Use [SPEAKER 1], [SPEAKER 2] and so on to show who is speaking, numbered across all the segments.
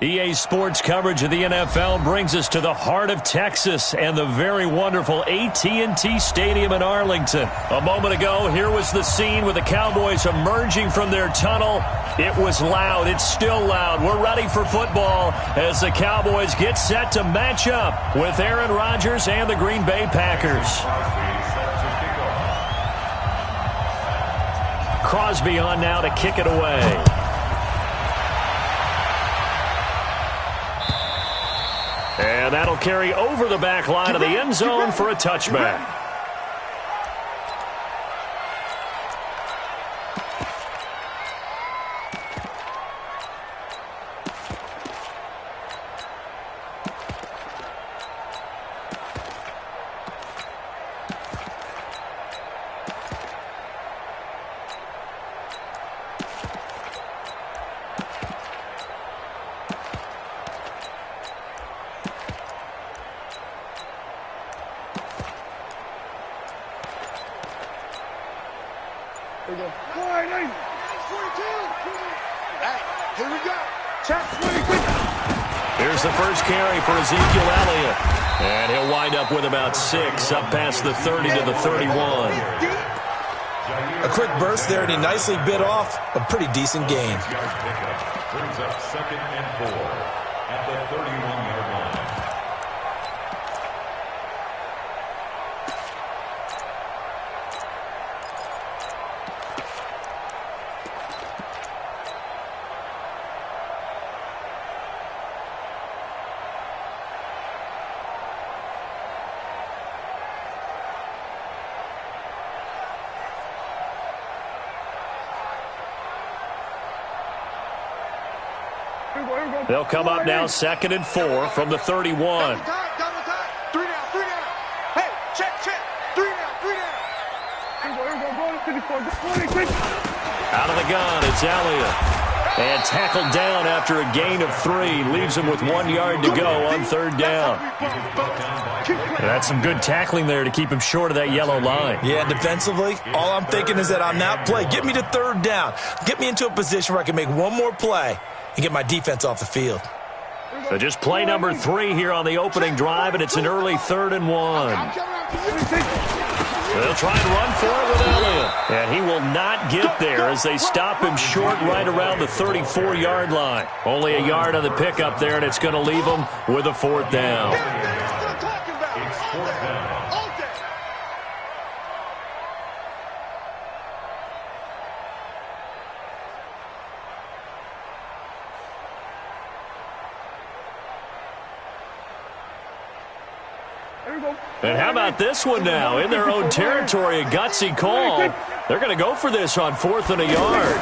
[SPEAKER 1] EA Sports coverage of the NFL brings us to the heart of Texas and the very wonderful AT&T Stadium in Arlington. A moment ago, here was the scene with the Cowboys emerging from their tunnel. It was loud. It's still loud. We're ready for football as the Cowboys get set to match up with Aaron Rodgers and the Green Bay Packers. Crosby on now to kick it away. And that'll carry over the back line of the end zone for a touchback. Here's the first carry for Ezekiel Elliott. And he'll wind up with about 6, up past the 30 to the 31.
[SPEAKER 2] A quick burst there, and he nicely bit off a pretty decent gain.
[SPEAKER 3] Brings up 2nd and 4 at the 31-yard line.
[SPEAKER 1] They'll come up now 2nd and 4 from the 31.
[SPEAKER 4] Double time. 3 down. Hey, check. 3 down.
[SPEAKER 1] Out of the gun, it's Elliott. And tackled down after a gain of 3. Leaves him with 1 yard to go on 3rd down. That's some good tackling there to keep him short of that yellow line.
[SPEAKER 2] Yeah, defensively, all I'm thinking is that on that play, get me to 3rd down. Get me into a position where I can make one more play and get my defense off the field.
[SPEAKER 1] So just play number 3 here on the opening drive, and it's an early 3rd and 1. They'll try and run for it with Elliott. And he will not get there as they stop him short right around the 34-yard line. Only a yard on the pickup there, and it's going to leave him with a 4th down.
[SPEAKER 3] It's 4th down.
[SPEAKER 1] And how about this one now? In their own territory, a gutsy call. They're going to go for this on 4th and a yard.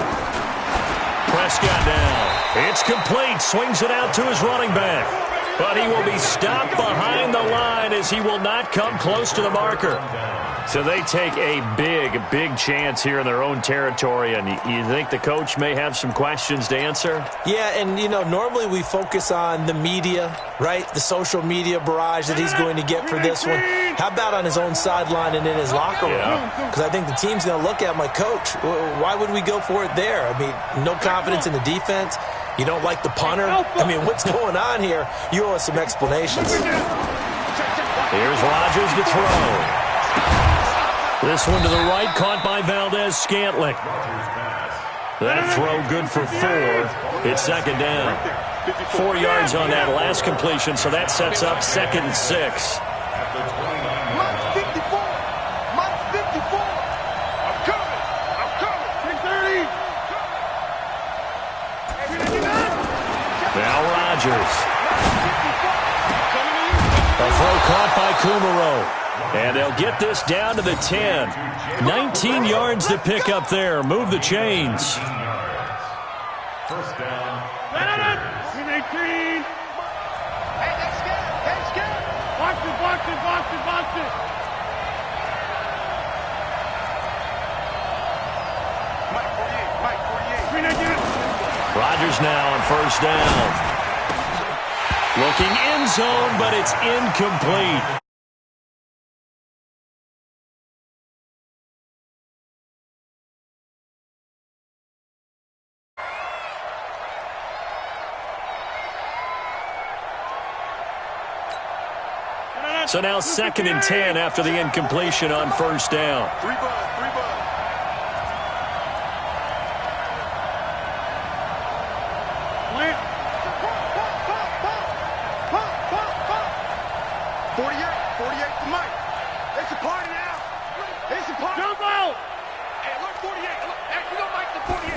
[SPEAKER 1] Prescott down. It's complete. Swings it out to his running back. But he will be stopped behind the line as he will not come close to the marker. So they take a big chance here in their own territory, and you think the coach may have some questions to answer?
[SPEAKER 2] Yeah, and, normally we focus on the media, right? The social media barrage that he's going to get for this one. How about on his own sideline and in his locker room? Because I think the team's going to look at him like, Coach, why would we go for it there? I mean, no confidence in the defense. You don't like the punter? I mean, what's going on here? You owe us some explanations.
[SPEAKER 1] Here's Rodgers to throw. This one to the right, caught by Valdez-Scantling. That throw good for 4. It's 2nd down. 4 yards on that last completion, so that sets up 2nd and 6. Now Rodgers. A throw caught by Kumaro. And they'll get this down to the 10. 19 yards to pick up there. Move the chains.
[SPEAKER 3] 1st down.
[SPEAKER 4] Hey, that's good. Box it. Mike 48.
[SPEAKER 1] Rodgers now on 1st down. Looking end zone, but it's incomplete. So now 2nd and 10 after the incompletion on first down.
[SPEAKER 4] 3 bud. 48 to Mike. It's a party now. It's a party. Jump out. Hey, look, 48. Look, actually, don't Mike the 48.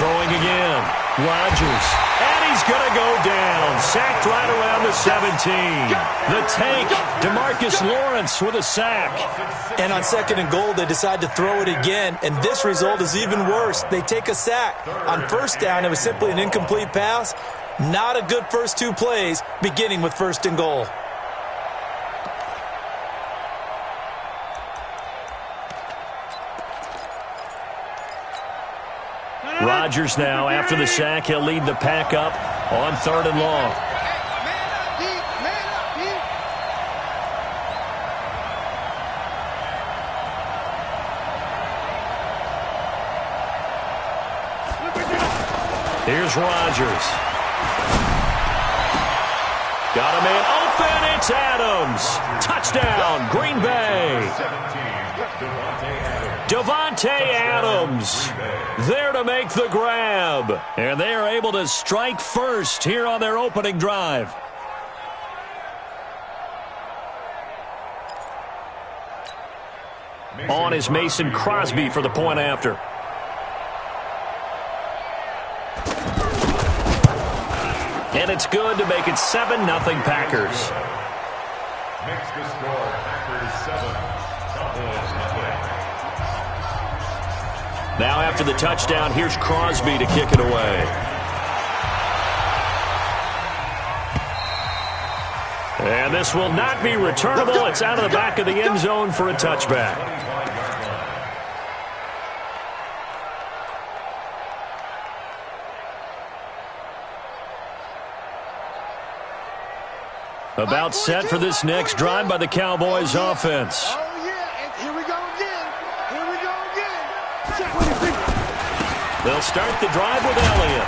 [SPEAKER 1] Throwing again. Rodgers. And he's going to go down. Sacked right around the 17. The tank, DeMarcus Lawrence with a sack.
[SPEAKER 2] And on 2nd and goal, they decide to throw it again, and this result is even worse. They take a sack. On first down, it was simply an incomplete pass. Not a good first 2 plays, beginning with 1st and goal.
[SPEAKER 1] Rodgers now, after the sack, he'll lead the pack up on 3rd and long. Here's Rodgers. Got a man open. It's Adams. Touchdown, Green Bay. Davante Adams there to make the grab. And they are able to strike first here on their opening drive. On is Mason Crosby for the point after. And it's good to make it 7-0 Packers.
[SPEAKER 3] Makes the score Packers 7, Cowboys nothing.
[SPEAKER 1] Now after the touchdown, here's Crosby to kick it away. And this will not be returnable. It's out of the back of the end zone for a touchback. About set for this next drive by the Cowboys offense.
[SPEAKER 4] Oh, yeah, and here we go again. Here we go again.
[SPEAKER 1] They'll start the drive with Elliott.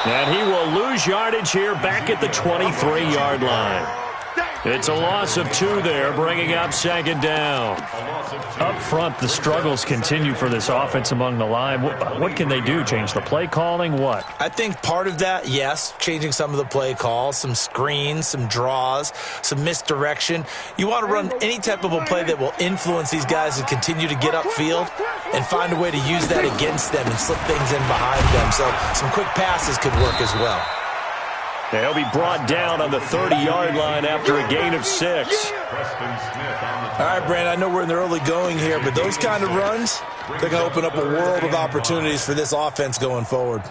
[SPEAKER 1] And he will lose yardage here back at the 23-yard line. It's a loss of 2 there, bringing up 2nd down. Up front, the struggles continue for this offense among the line. What can they do? Change the play calling? What?
[SPEAKER 2] I think part of that, yes, changing some of the play calls, some screens, some draws, some misdirection. You want to run any type of a play that will influence these guys to continue to get upfield and find a way to use that against them and slip things in behind them. So some quick passes could work as well.
[SPEAKER 1] He'll be brought down on the 30-yard line after a gain of 6.
[SPEAKER 2] All right, Brandon, I know we're in the early going here, but those kind of runs, they're going to open up a world of opportunities for this offense going forward.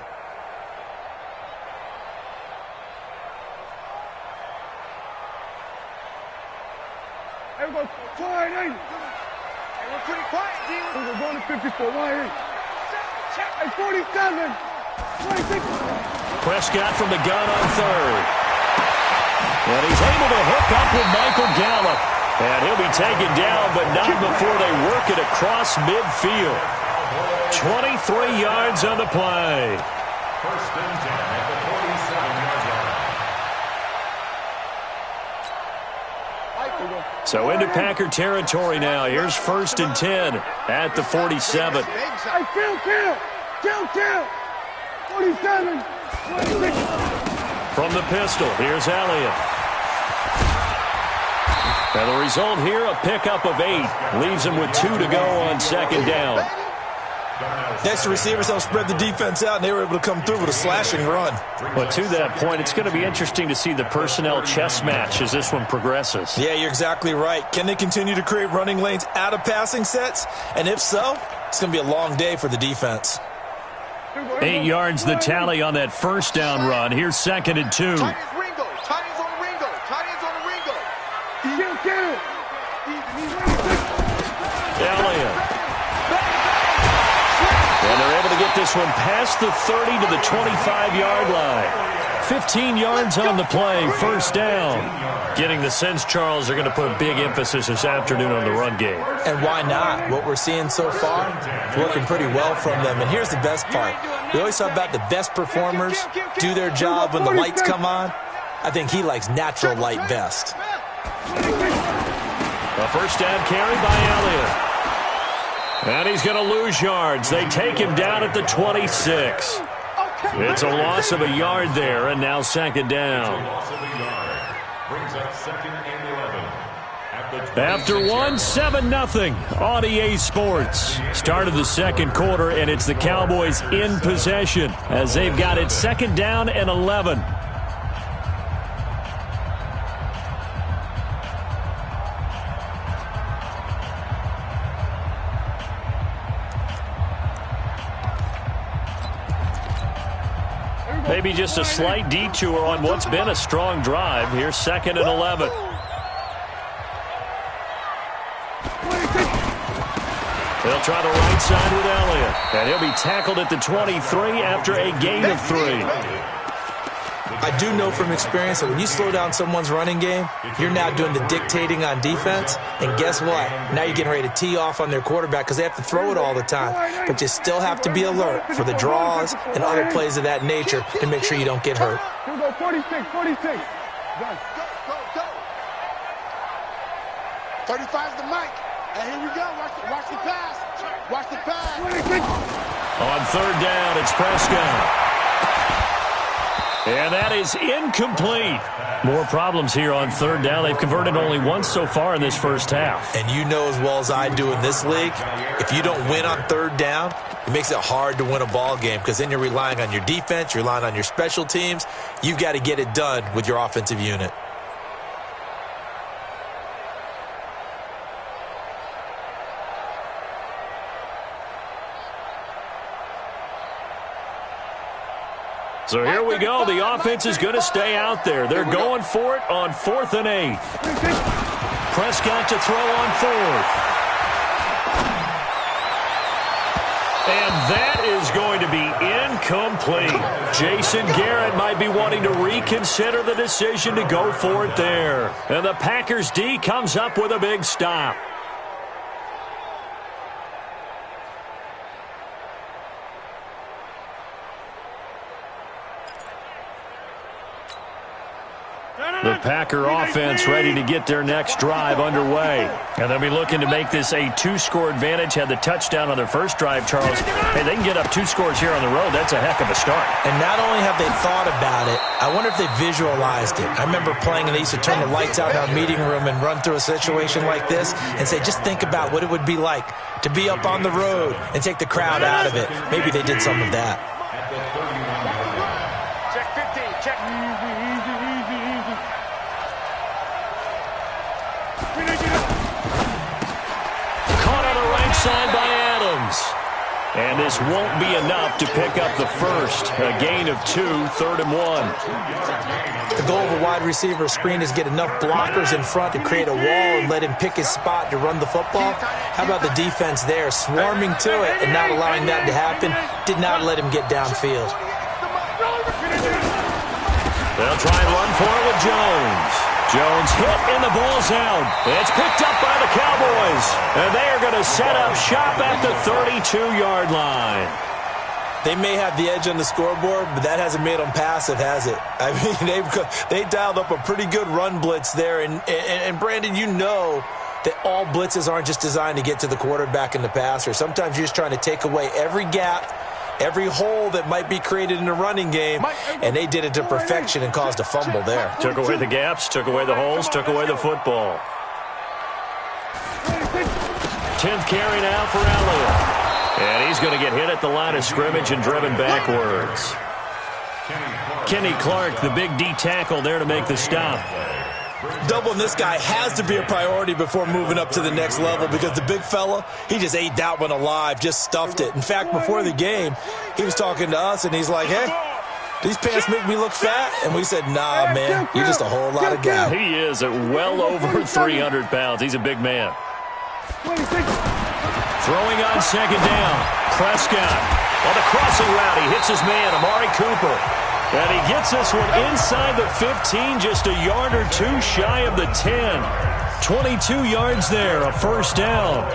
[SPEAKER 4] Everybody, quiet, hey, we're pretty quiet, D. We're going to 54. Why? Hey, 47. 26.
[SPEAKER 1] Prescott from the gun on 3rd. And he's able to hook up with Michael Gallup. And he'll be taken down, but not before they work it across midfield. 23 yards on the play.
[SPEAKER 3] 1st and 10 at the 47-yard line.
[SPEAKER 1] So into Packer territory now. Here's 1st and 10 at the 47.
[SPEAKER 4] Hey, kill. 47. 26.
[SPEAKER 1] From the pistol, here's Elliott. And the result here, a pickup of 8. Leaves him with 2 to go on 2nd down.
[SPEAKER 2] Next, the receivers helped spread the defense out, and they were able to come through with a slashing run.
[SPEAKER 1] But to that point, it's going to be interesting to see the personnel chess match as this one progresses.
[SPEAKER 2] Yeah, you're exactly right. Can they continue to create running lanes out of passing sets? And if so, it's going to be a long day for the defense.
[SPEAKER 1] 8 yards the tally on that 1st down run. Here's 2nd and 2.
[SPEAKER 4] Tight ends on the Ringo. Kill.
[SPEAKER 1] Elliott. And they're able to get this one past the 30 to the 25-yard line. 15 yards on the play, 1st down. Getting the sense, Charles, they're going to put a big emphasis this afternoon on the run game.
[SPEAKER 2] And why not? What we're seeing so far is working pretty well from them. And here's the best part. We always talk about the best performers do their job when the lights come on. I think he likes natural light best.
[SPEAKER 1] A first down carry by Elliott. And he's going to lose yards. They take him down at the 26. It's a loss of a yard there, and now second down.
[SPEAKER 3] Brings up second and 11.
[SPEAKER 1] After 7-0 on EA Sports. Start of the second quarter, and it's the Cowboys in possession as they've got it second down and 11. Maybe just a slight detour on what's been a strong drive. Here's second and 11. They'll try the right side with Elliott. And he'll be tackled at the 23 after a gain of 3.
[SPEAKER 2] I do know from experience that when you slow down someone's running game, you're now doing the dictating on defense. And guess what? Now you're getting ready to tee off on their quarterback because they have to throw it all the time. But you still have to be alert for the draws and other plays of that nature to make sure you don't get hurt.
[SPEAKER 4] Here we go, 46. Go. 35's the mic. And here we go. Watch the pass. Watch the pass.
[SPEAKER 1] On third down, it's Prescott. And that is incomplete. More problems here on third down. They've converted only once so far in this first half.
[SPEAKER 2] And you know as well as I do in this league, if you don't win on third down, it makes it hard to win a ball game because then you're relying on your defense, you're relying on your special teams. You've got to get it done with your offensive unit.
[SPEAKER 1] So here we go. The offense is going to stay out there. They're going for it on 4th and 8. Prescott to throw on 4th. And that is going to be incomplete. Jason Garrett might be wanting to reconsider the decision to go for it there. And the Packers D comes up with a big stop. The Packer offense ready to get their next drive underway. And they'll be looking to make this a 2-score advantage. Had the touchdown on their first drive, Charles. Hey, they can get up 2 scores here on the road. That's a heck of a start.
[SPEAKER 2] And not only have they thought about it, I wonder if they visualized it. I remember playing and they used to turn the lights out in our meeting room and run through a situation like this and say, just think about what it would be like to be up on the road and take the crowd out of it. Maybe they did some of that.
[SPEAKER 4] Check 15. Check. Easy.
[SPEAKER 1] Caught on the right side by Adams. And this won't be enough to pick up the first. A gain of 2, 3rd and 1.
[SPEAKER 2] The goal of a wide receiver screen is get enough blockers in front to create a wall and let him pick his spot to run the football. How about the defense there, swarming to it and not allowing that to happen? Did not let him get downfield.
[SPEAKER 1] They'll try and run for it with Jones. Jones hit and the ball's out. It's picked up by the Cowboys. And they are going to set up shop at the 32-yard line.
[SPEAKER 2] They may have the edge on the scoreboard, but that hasn't made them passive, has it? I mean, they dialed up a pretty good run blitz there. And Brandon, you know that all blitzes aren't just designed to get to the quarterback and the passer. Sometimes you're just trying to take away every gap, every hole that might be created in the running game, and they did it to perfection and caused a fumble there.
[SPEAKER 1] Took away the gaps, took away the holes, took away the football. 10th carry now for Elliott. And he's going to get hit at the line of scrimmage and driven backwards. Kenny Clark, the big D tackle there to make the stop.
[SPEAKER 2] Doubling this guy has to be a priority before moving up to the next level because the big fella, he just ate that one alive, just stuffed it. In fact, before the game, he was talking to us, and he's like, hey, these pants make me look fat? And we said, nah, man, you're just a whole lot of guy.
[SPEAKER 1] He is at well over 300 pounds. He's a big man. Throwing on second down. Prescott on the crossing route. He hits his man, Amari Cooper. And he gets this one inside the 15, just a yard or 2 shy of the 10. 22 yards there, a first down.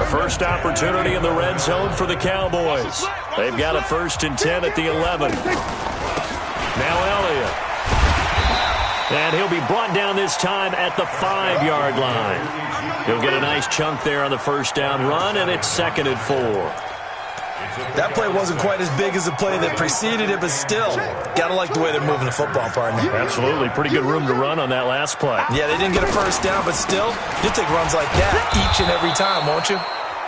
[SPEAKER 1] A first opportunity in the red zone for the Cowboys. They've got a 1st and 10 at the 11. Now Elliott. And he'll be brought down this time at the 5-yard line. He'll get a nice chunk there on the first down run, and it's 2nd and 4.
[SPEAKER 2] That play wasn't quite as big as the play that preceded it, but still, got to like the way they're moving the football, partner.
[SPEAKER 1] Absolutely. Pretty good room to run on that last play.
[SPEAKER 2] Yeah, they didn't get a first down, but still, you'll take runs like that each and every time, won't you?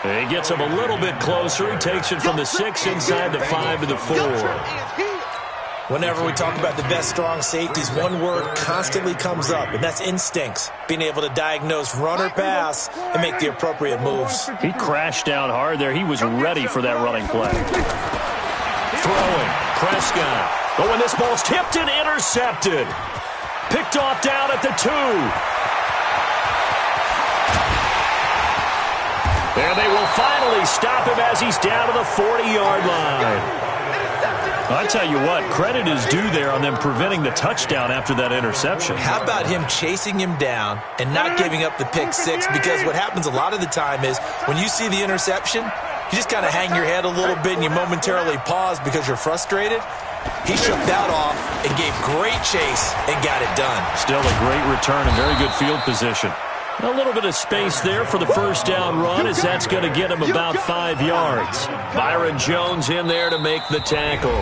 [SPEAKER 1] He gets him a little bit closer. He takes it from the 6 inside the 5 to the 4.
[SPEAKER 2] Whenever we talk about the best strong safeties, one word constantly comes up, and that's instincts. Being able to diagnose run or pass and make the appropriate moves.
[SPEAKER 1] He crashed down hard there. He was ready for that running play. Throwing. Prescott. But when this ball's tipped and intercepted. Picked off down at the 2. And they will finally stop him as he's down to the 40-yard line. I tell you what, credit is due there on them preventing the touchdown after that interception.
[SPEAKER 2] How about him chasing him down and not giving up the pick 6? Because what happens a lot of the time is when you see the interception, you just kind of hang your head a little bit and you momentarily pause because you're frustrated. He shook that off and gave great chase and got it done.
[SPEAKER 1] Still a great return and very good field position. A little bit of space there for the first down run as that's going to get him about 5 yards. Byron Jones in there to make the tackle.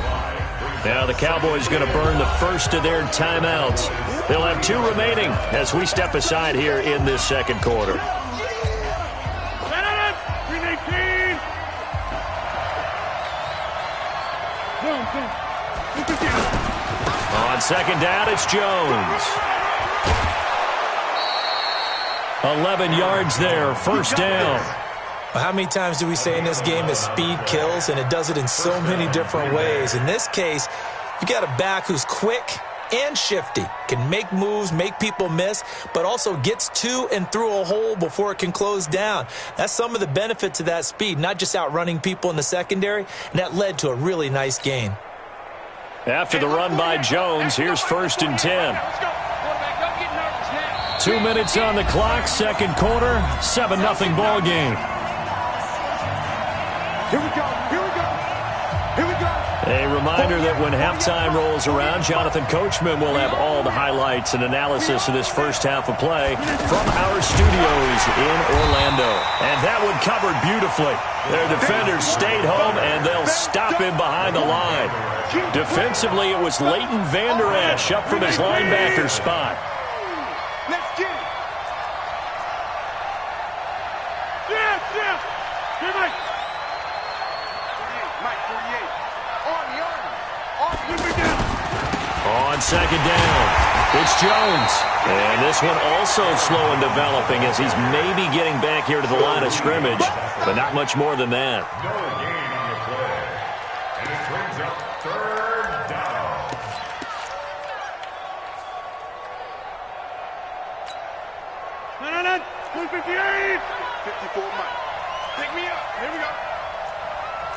[SPEAKER 1] Now the Cowboys going to burn the first of their timeouts. They'll have 2 remaining as we step aside here in this second quarter. On second down, it's Jones. 11 yards there, first down.
[SPEAKER 2] Well, how many times do we say in this game that speed kills, and it does it in so many different ways? In this case, you got a back who's quick and shifty, can make moves, make people miss, but also gets to and through a hole before it can close down. That's some of the benefit to that speed, not just outrunning people in the secondary, and that led to a really nice gain.
[SPEAKER 1] After the run by Jones, here's 1st and 10. 2 minutes on the clock, second quarter, 7-0 ball game.
[SPEAKER 4] Here we go, here we go, here we go.
[SPEAKER 1] A reminder that when halftime rolls around, Jonathan Coachman will have all the highlights and analysis of this first half of play from our studios in Orlando. And that one covered beautifully. Their defenders stayed home, and they'll stop him behind the line. Defensively, it was Leighton Vander Esch up from his linebacker spot.
[SPEAKER 4] Let's get it. Yes, yes. Hey, Mike. Mike, 48. Army.
[SPEAKER 1] On second down, it's Jones. And this one also slow in developing as he's maybe getting back here to the line of scrimmage, but not much more than that.
[SPEAKER 3] No gain on the play. And it brings up 3rd down.
[SPEAKER 4] No. 258. 54 Mike. Pick me up. Here we go.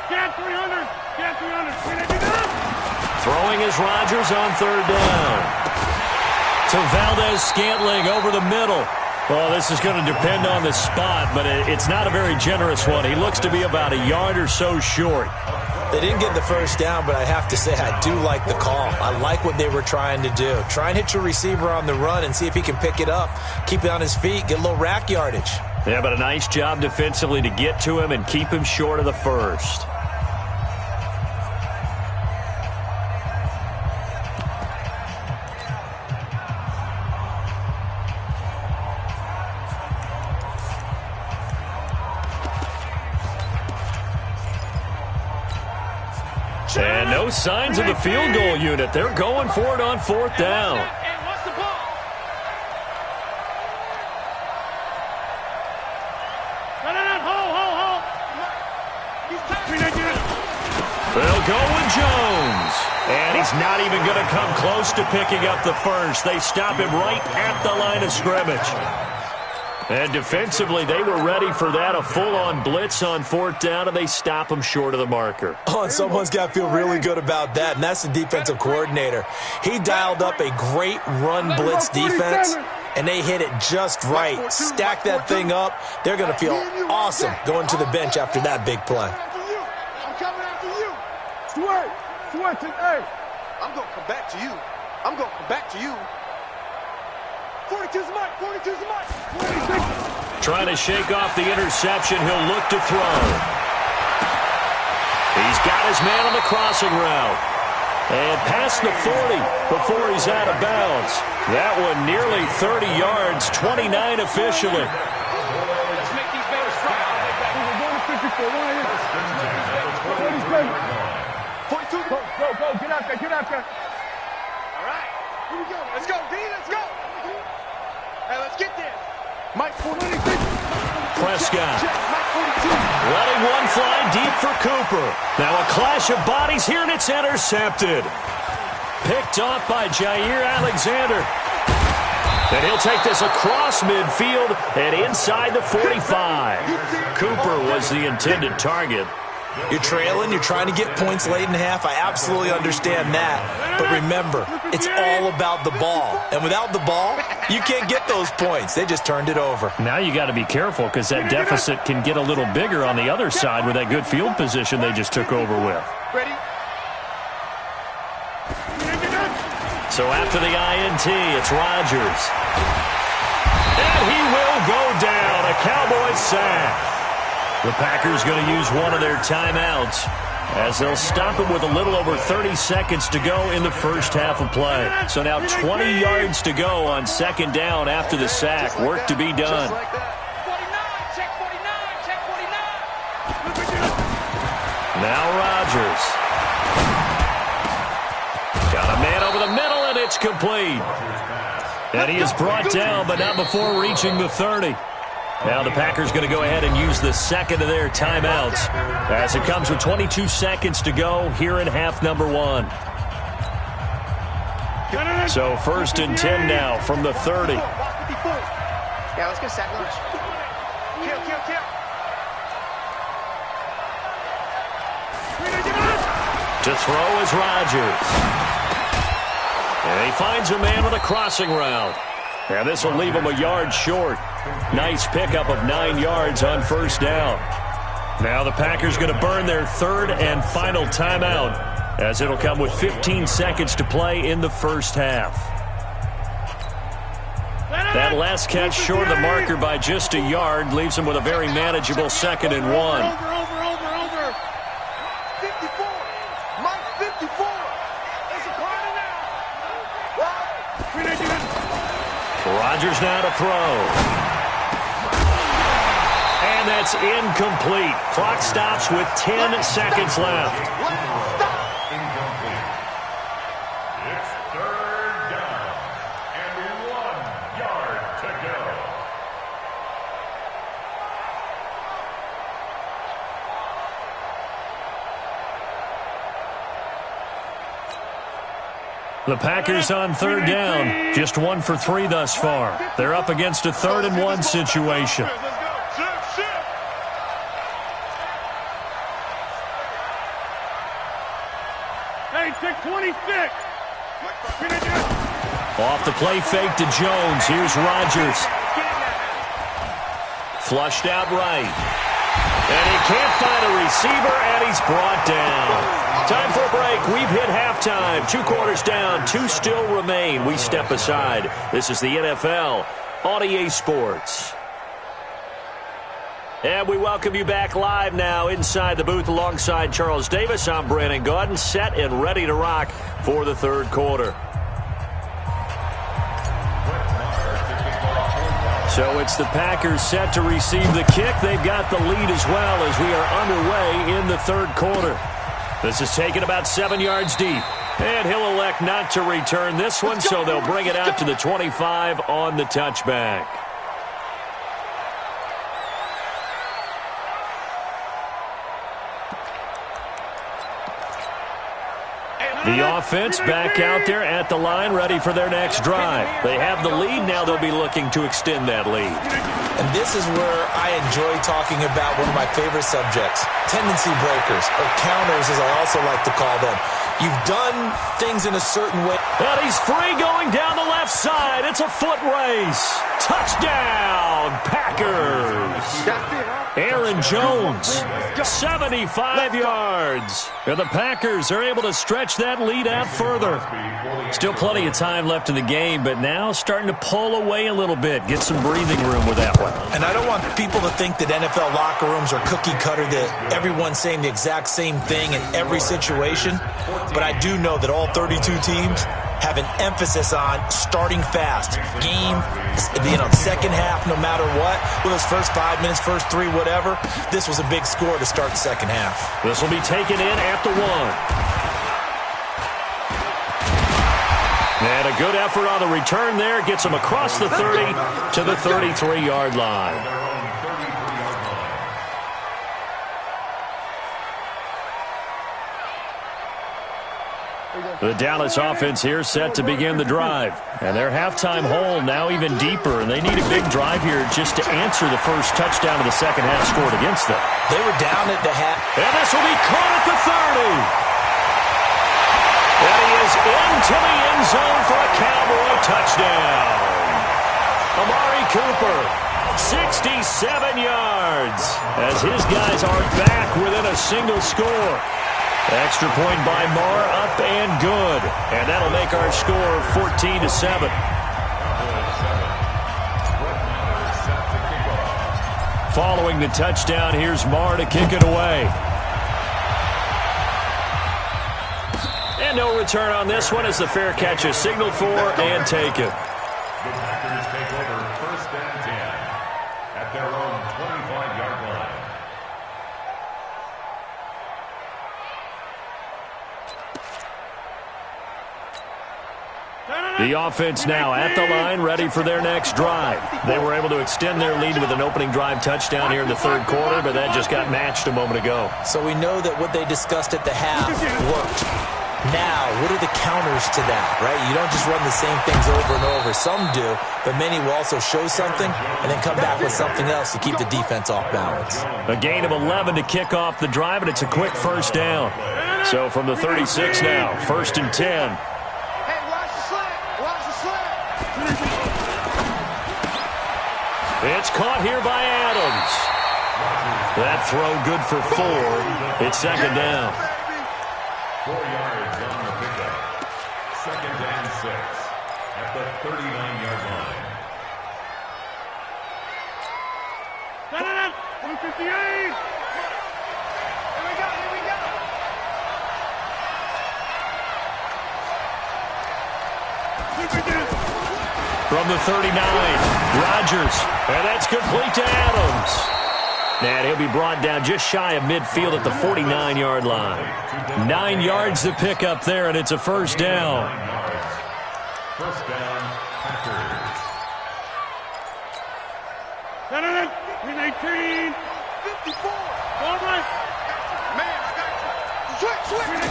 [SPEAKER 4] Scan 300. Scan 300.
[SPEAKER 1] Throwing is Rodgers on 3rd down. To Valdez-Scantling over the middle. Well, this is going to depend on the spot, but it's not a very generous one. He looks to be about a yard or so short.
[SPEAKER 2] They didn't get the first down, but I have to say I do like the call. I like what they were trying to do. Try and hit your receiver on the run and see if he can pick it up, keep it on his feet, get a little rack yardage.
[SPEAKER 1] Yeah, but a nice job defensively to get to him and keep him short of the first. And no signs of the field goal unit. They're going for it on 4th down.
[SPEAKER 4] What's the ball? Hold.
[SPEAKER 1] They'll go with Jones. And he's not even going to come close to picking up the first. They stop him right at the line of scrimmage. And defensively, they were ready for that, a full-on blitz on 4th down, and they stop him short of the marker.
[SPEAKER 2] Oh, and someone's got to feel really good about that, and that's the defensive coordinator. He dialed up a great run blitz defense, and they hit it just right. Stack that thing up. They're going to feel awesome going to the bench after that big play.
[SPEAKER 4] I'm coming after you. Switch. Hey. I'm going to come back to you. 42's the mic. 42's the mic. 26.
[SPEAKER 1] Trying to shake off the interception. He'll look to throw. He's got his man on the crossing route. And past the 40 before he's out of bounds. That one nearly 30 yards, 29 officially.
[SPEAKER 4] Let's make these better strong. We're going to 54. 42. Go. Get out there. All right. Here we go. Let's go, D. Let's go. Hey, let's get there. Mike 46.
[SPEAKER 1] Prescott.
[SPEAKER 4] Check. Mike 42.
[SPEAKER 1] Letting one fly deep for Cooper. Now a clash of bodies here, and it's intercepted. Picked off by Jair Alexander. And he'll take this across midfield and inside the 45. Cooper was the intended target.
[SPEAKER 2] You're trailing, you're trying to get points late in half. I absolutely understand that. But remember, it's all about the ball. And without the ball, you can't get those points. They just turned it over.
[SPEAKER 1] Now you got to be careful because that deficit can get a little bigger on the other side with that good field position they just took over with.
[SPEAKER 4] Ready?
[SPEAKER 1] So after the INT, it's Rodgers. And he will go down. A Cowboys sack. The Packers going to use one of their timeouts as they'll stop it with a little over 30 seconds to go in the first half of play. So now 20 yards to go on second down after the sack. Work to be done.
[SPEAKER 4] 49. Check 49. Check 49.
[SPEAKER 1] Now Rodgers. Got a man over the middle, and it's complete. And he is brought down, but not before reaching the 30. Now the Packers going to go ahead and use the second of their timeouts as it comes with 22 seconds to go here in half number one. So first and 10 now from the 30.
[SPEAKER 4] Yeah, let's get a sack lunch. Kill.
[SPEAKER 1] To throw is Rodgers. And he finds a man with a crossing route. And this will leave him a yard short. Nice pickup of 9 yards on first down. Now the Packers going to burn their third and final timeout as it'll come with 15 seconds to play in the first half. That last catch short of the marker by just a yard leaves him with a very manageable second and one.
[SPEAKER 4] Over. 54. Mike 54. It's a corner now.
[SPEAKER 1] Rodgers now to throw. And that's incomplete. Clock stops with 10 seconds left.
[SPEAKER 3] Incomplete. It's third down and 1 yard to go.
[SPEAKER 1] The Packers on third down. Just 1 for 3 thus far. They're up against a 3rd and 1 situation.
[SPEAKER 4] Hey, check 26.
[SPEAKER 1] Off the play fake to Jones. Here's Rodgers. Flushed out right. And he can't find a receiver, and he's brought down. Time for a break. We've hit halftime. 2 quarters down. 2 still remain. We step aside. This is the NFL on EA Sports. And we welcome you back live now inside the booth alongside Charles Davis. I'm Brandon Gaudin, set and ready to rock for the third quarter. So it's the Packers set to receive the kick. They've got the lead as well as we are underway in the third quarter. This is taken about 7 yards deep. And he'll elect not to return this one, so they'll bring it out to the 25 on the touchback. The offense back out there at the line, ready for their next drive. They have the lead. Now they'll be looking to extend that lead.
[SPEAKER 2] And this is where I enjoy talking about one of my favorite subjects, tendency breakers, or counters as I also like to call them. You've done things in a certain way.
[SPEAKER 1] And he's free going down the left side. It's a foot race. Touchdown, Packers. Aaron Jones, 75 yards. And the Packers are able to stretch that lead out further. Still plenty of time left in the game, but now starting to pull away a little bit. Get some breathing room with that one.
[SPEAKER 2] And I don't want people to think that NFL locker rooms are cookie cutter, that everyone's saying the exact same thing in every situation. But I do know that all 32 teams have an emphasis on starting fast. Game, second half, no matter what. Well, those first 5 minutes, first 3, whatever. This was a big score to start the second half.
[SPEAKER 1] This will be taken in at the 1. And a good effort on the return there. Gets him across the 30 to the 33-yard line. The Dallas offense here set to begin the drive. And their halftime hole now even deeper, and they need a big drive here just to answer the first touchdown of the second half scored against them.
[SPEAKER 2] They were down at the half.
[SPEAKER 1] And this will be caught at the 30. And he is into the end zone for a Cowboy touchdown. Amari Cooper, 67 yards, as his guys are back within a single score. Extra point by Marr, up and good. And that'll make our score 14-7. Following the touchdown, here's Marr to kick it away. And no return on this one as the fair catch is signaled for and taken.
[SPEAKER 3] The Packers take over first and 10 at their own 25-yard line.
[SPEAKER 1] The offense now at the line, ready for their next drive. They were able to extend their lead with an opening drive touchdown here in the third quarter, but that just got matched a moment ago.
[SPEAKER 2] So we know that what they discussed at the half worked. Now, what are the counters to that, right? You don't just run the same things over and over. Some do, but many will also show something and then come back with something else to keep the defense off balance.
[SPEAKER 1] A gain of 11 to kick off the drive, and it's a quick first down. So from the 36 now, first and 10. It's caught here by Adams. That throw good for 4. It's second down.
[SPEAKER 3] 4 yards on the pickup. Second and 6 at the 39-yard line.
[SPEAKER 4] 158. Here we go.
[SPEAKER 1] From the 39, Rodgers, and that's complete to Adams. And he'll be brought down just shy of midfield at the 49-yard line. 9 yards to pick up there, and it's a first down.
[SPEAKER 3] First down, Packers.
[SPEAKER 4] 18, 54. All right. Man, I got you. Switch.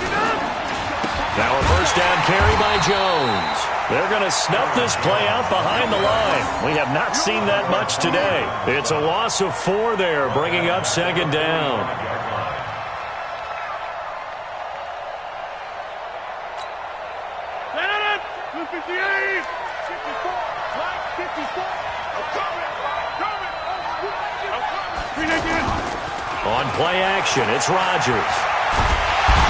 [SPEAKER 1] Now a first down carry by Jones. They're going to snuff this play out behind the line. We have not seen that much today. It's a loss of 4 there, bringing up second down. On play action, it's Rodgers.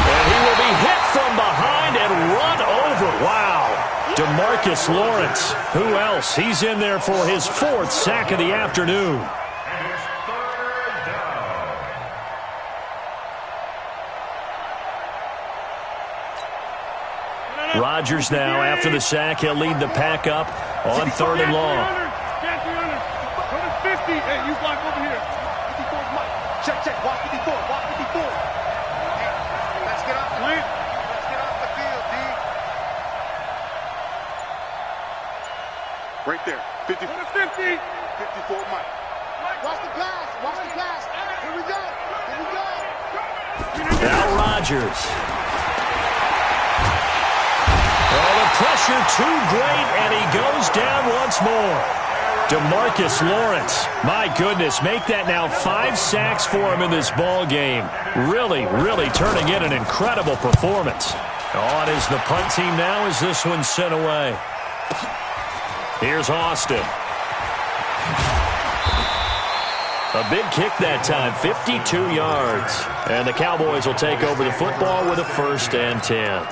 [SPEAKER 1] And he will be hit from behind and run over. Wow. DeMarcus Lawrence. Who else? He's in there for his 4th sack of the afternoon.
[SPEAKER 3] And it's third down.
[SPEAKER 1] Rodgers now, after the sack, he'll lead the pack up on 3rd and long.
[SPEAKER 4] 50. Hey, you block over here. 54 is Mike. Check. Walk 54. Let's get off the field, D. Right there. 50. 54 Mike. Watch the pass. Here we go.
[SPEAKER 1] Now Rodgers. Oh, the pressure too great, and he goes down once more. DeMarcus Lawrence, my goodness, make that now 5 sacks for him in this ball game. Really turning in an incredible performance. On is the punt team now as this one's sent away. Here's Austin. A big kick that time, 52 yards. And the Cowboys will take over the football with a 1st and 10.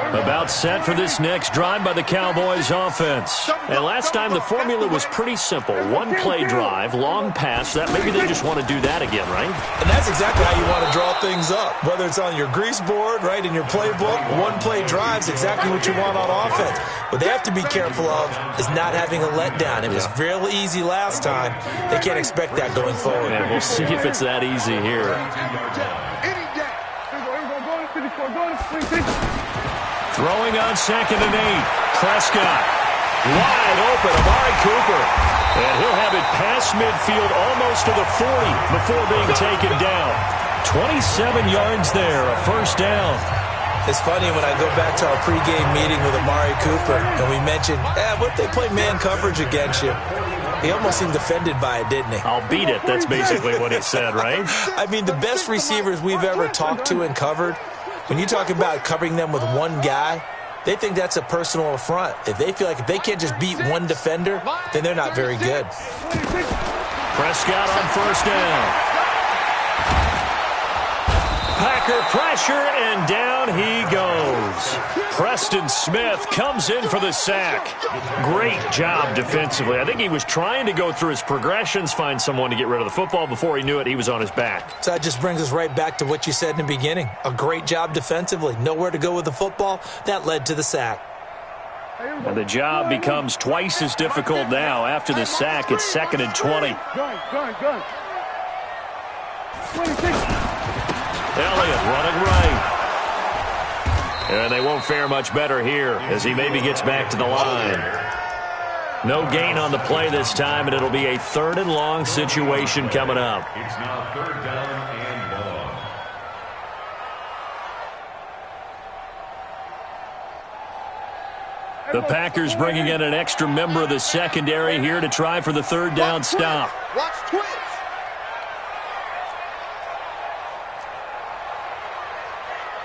[SPEAKER 1] About set for this next drive by the Cowboys offense. And last time the formula was pretty simple. One play drive, long pass. That maybe they just want to do that again, right?
[SPEAKER 2] And that's exactly how you want to draw things up. Whether it's on your grease board, right, in your playbook, one play drive is exactly what you want on offense. What they have to be careful of is not having a letdown. It was real easy last time. They can't expect that going forward.
[SPEAKER 1] Yeah, we'll see if it's that easy here. Throwing on 2nd and 8. Prescott. Wide open. Amari Cooper. And he'll have it past midfield almost to the 40 before being taken down. 27 yards there. A 1st down.
[SPEAKER 2] It's funny when I go back to our pregame meeting with Amari Cooper and we mentioned, what if they play man coverage against you? He almost seemed offended by it, didn't he?
[SPEAKER 1] I'll beat it. That's basically what he said, right?
[SPEAKER 2] I mean, the best receivers we've ever talked to and covered, when you talk about covering them with one guy, they think that's a personal affront. If they feel like if they can't just beat one defender, then they're not very good.
[SPEAKER 1] Prescott on 1st down. Packer pressure, and down he goes. Preston Smith comes in for the sack. Great job defensively. I think he was trying to go through his progressions, find someone to get rid of the football. Before he knew it, he was on his back.
[SPEAKER 2] So that just brings us right back to what you said in the beginning. A great job defensively. Nowhere to go with the football. That led to the sack.
[SPEAKER 1] And the job becomes twice as difficult now. After the sack, it's 2nd and 20.
[SPEAKER 4] Gun. 26.
[SPEAKER 1] Elliott running right. And they won't fare much better here as he maybe gets back to the line. No gain on the play this time, and it'll be a 3rd and long situation coming up.
[SPEAKER 3] It's now 3rd down and long.
[SPEAKER 1] The Packers bringing in an extra member of the secondary here to try for the 3rd down stop.
[SPEAKER 4] Watch twins.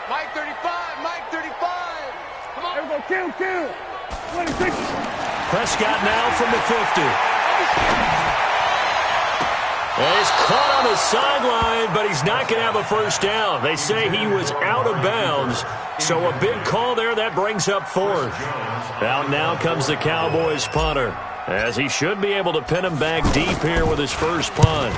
[SPEAKER 4] Mike 35. Come on. Everybody kill. 26.
[SPEAKER 1] Prescott now from the 50. Well, he's caught on the sideline, but he's not going to have a 1st down. They say he was out of bounds, so a big call there. That brings up 4th. Out now comes the Cowboys punter, as he should be able to pin him back deep here with his first punt.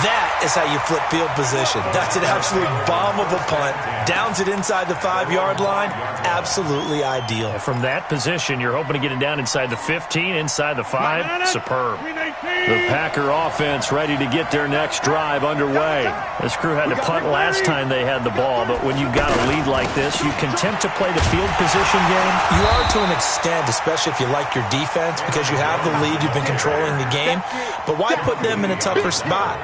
[SPEAKER 2] That is how you flip field position. That's an absolute bomb of a punt. Downs it inside the 5-yard line. Absolutely ideal.
[SPEAKER 1] From that position, you're hoping to get it down inside the 15, inside the 5. Superb. The Packer offense ready to get their next drive underway. This crew had to punt last time they had the ball, but when you've got a lead like this, you content to play the field position game?
[SPEAKER 2] You are to an extent, especially if you like your defense, because you have the lead, you've been controlling the game. But why put them in a tougher spot?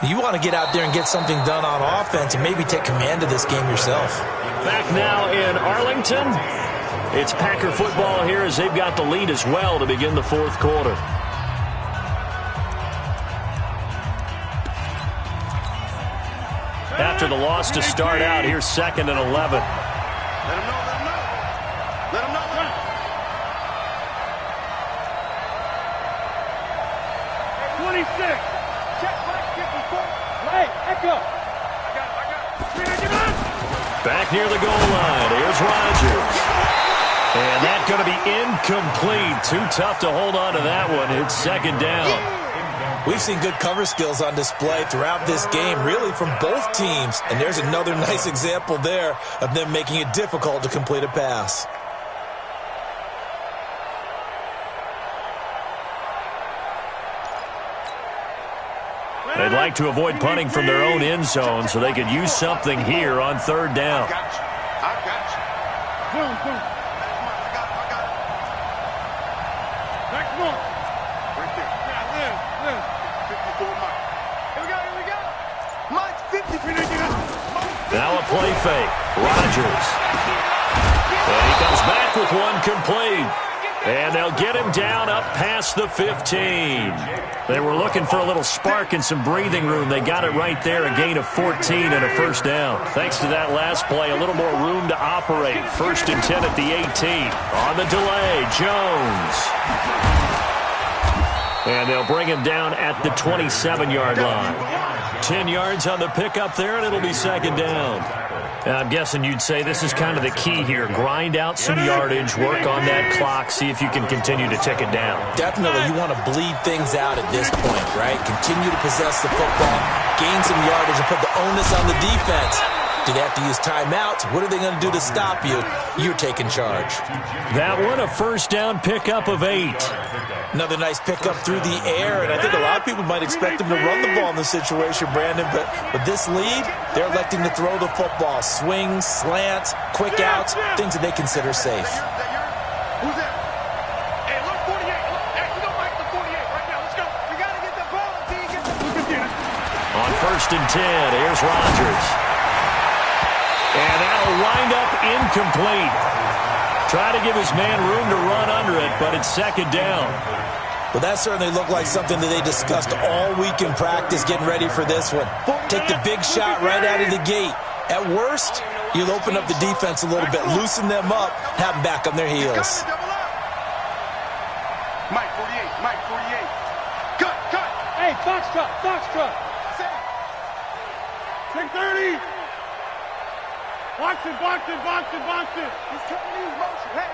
[SPEAKER 2] You want to get out there and get something done on offense and maybe take command of this game yourself.
[SPEAKER 1] Back now in Arlington. It's Packer football here as they've got the lead as well to begin the 4th quarter. After the loss to start out, here's 2nd and 11.
[SPEAKER 4] Let him know. 26. Check back, 54. Right, echo. I got it.
[SPEAKER 1] Back near the goal line. Here's Rodgers. And that's going to be incomplete. Too tough to hold on to that one. It's 2nd down.
[SPEAKER 2] We've seen good cover skills on display throughout this game, really from both teams. And there's another nice example there of them making it difficult to complete a pass.
[SPEAKER 1] They'd like to avoid punting from their own end zone so they could use something here on 3rd down.
[SPEAKER 4] I got you. Boom. I got it. Back more. Right there. Yeah, live. 54 Mike. Here we go. Mike's 50.
[SPEAKER 1] Now a play fake. Rodgers. And he comes back with one complete. And they'll get him down up past the 15. They were looking for a little spark and some breathing room. They got it right there, a gain of 14 and a first down. Thanks to that last play, a little more room to operate. 1st and 10 at the 18. On the delay, Jones. And they'll bring him down at the 27-yard line. 10 yards on the pickup there, and it'll be 2nd down. I'm guessing you'd say this is kind of the key here. Grind out some yardage, work on that clock, see if you can continue to tick it down.
[SPEAKER 2] Definitely, you want to bleed things out at this point, right? Continue to possess the football, gain some yardage, and put the onus on the defense. Do they have to use timeouts? What are they going to do to stop you? You're taking charge.
[SPEAKER 1] That one, a first down pickup of 8.
[SPEAKER 2] Another nice pickup through the air, and I think a lot of people might expect them to run the ball in this situation, Brandon, but with this lead, they're electing to throw the football. Swings, slants, quick outs, things that they consider safe.
[SPEAKER 4] Who's that? Hey, look, 48. Actually, don't like the 48 right now. Let's go. We got to get the ball until you get the...
[SPEAKER 1] On 1st and 10, here's Rodgers. And that'll wind up incomplete. Try to give his man room to run under it, but it's 2nd down.
[SPEAKER 2] Well, that certainly looked like something that they discussed all week in practice, getting ready for this one. Take the big shot right out of the gate. At worst, you'll open up the defense a little bit, loosen them up, have them back on their heels.
[SPEAKER 4] Mike 48, Mike 48. Cut.
[SPEAKER 5] Hey, Foxtrot.
[SPEAKER 4] Take 30. Box it. He's trying to use motion. Hey.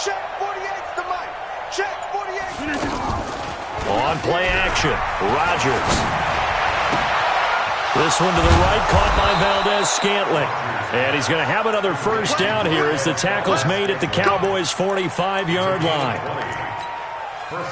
[SPEAKER 4] Check 48's the Mike. Check 48.
[SPEAKER 1] On play action, Rodgers. This one to the right, caught by Valdez-Scantling. And he's going to have another first down here as the tackle's made at the Cowboys' 45-yard line.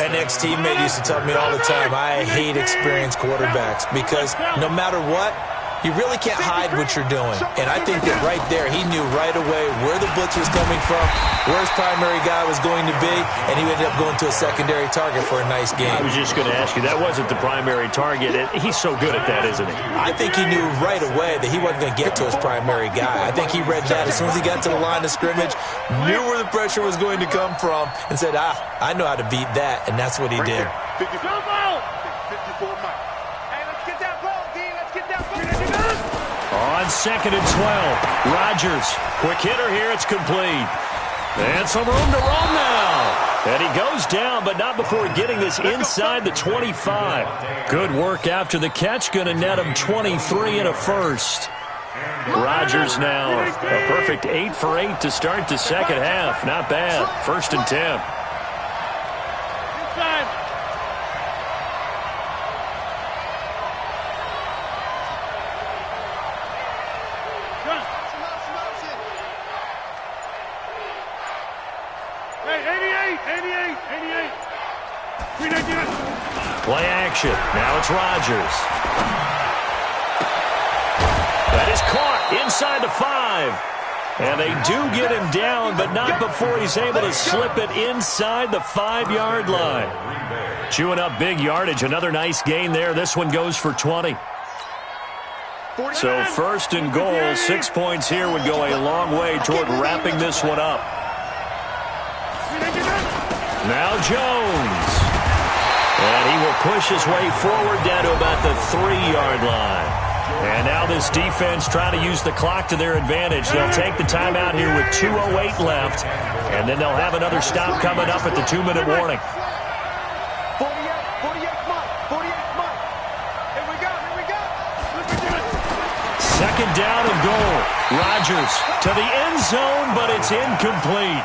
[SPEAKER 2] An ex-teammate used to tell me all the time, I hate experienced quarterbacks because no matter what, you really can't hide what you're doing. And I think that right there, he knew right away where the blitz was coming from, where his primary guy was going to be, and he ended up going to a secondary target for a nice game.
[SPEAKER 1] I was just going to ask you, that wasn't the primary target. He's so good at that, isn't he?
[SPEAKER 2] I think he knew right away that he wasn't going to get to his primary guy. I think he read that as soon as he got to the line of scrimmage, knew where the pressure was going to come from, and said, I know how to beat that, and that's what he did.
[SPEAKER 4] 54 Mike. Hey, let's get that ball, D. Let's get that ball.
[SPEAKER 1] On 2nd and 12, Rodgers. Quick hitter here, it's complete. And some room to roam now. And he goes down, but not before getting this inside the 25. Good work after the catch, going to net him 23 and a first. Rodgers now a perfect 8 for 8 to start the second half. Not bad. 1st and 10. Play action. Now it's Rodgers. That is caught inside the 5. And they do get him down, but not before he's able to slip it inside the 5-yard line. Chewing up big yardage. Another nice gain there. This one goes for 20. So 1st and goal, 6 points here would go a long way toward wrapping this one up. Now Jones. And he will push his way forward down to about the 3-yard line. And now this defense trying to use the clock to their advantage. They'll take the timeout here with 2:08 left. And then they'll have another stop coming up at the 2-minute warning.
[SPEAKER 4] 48 Mike. Here we go.
[SPEAKER 1] 2nd down and goal. Rodgers to the end zone, but it's incomplete.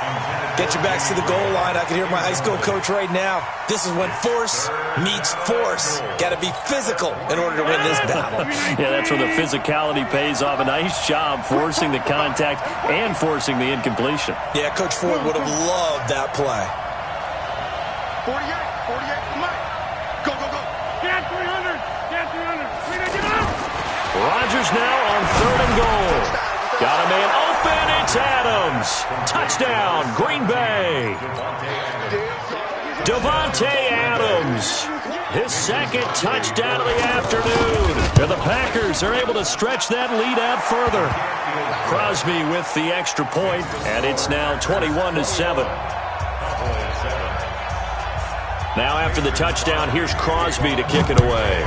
[SPEAKER 2] Get your backs to the goal line. I can hear my high school coach right now. This is when force meets force. Got to be physical in order to win this battle.
[SPEAKER 1] Yeah, that's where the physicality pays off. A nice job forcing the contact and forcing the incompletion.
[SPEAKER 2] Yeah, Coach Ford would have loved that play.
[SPEAKER 4] 48 Mike. Go. Get 300.
[SPEAKER 1] Rodgers now on 3rd and goal. Got a man open. It's Adams. Touchdown, Green Bay. Davante Adams. his second touchdown of the afternoon. And the Packers are able to stretch that lead out further. Crosby with the extra point, and it's now 21-7. Now after the touchdown, here's Crosby to kick it away.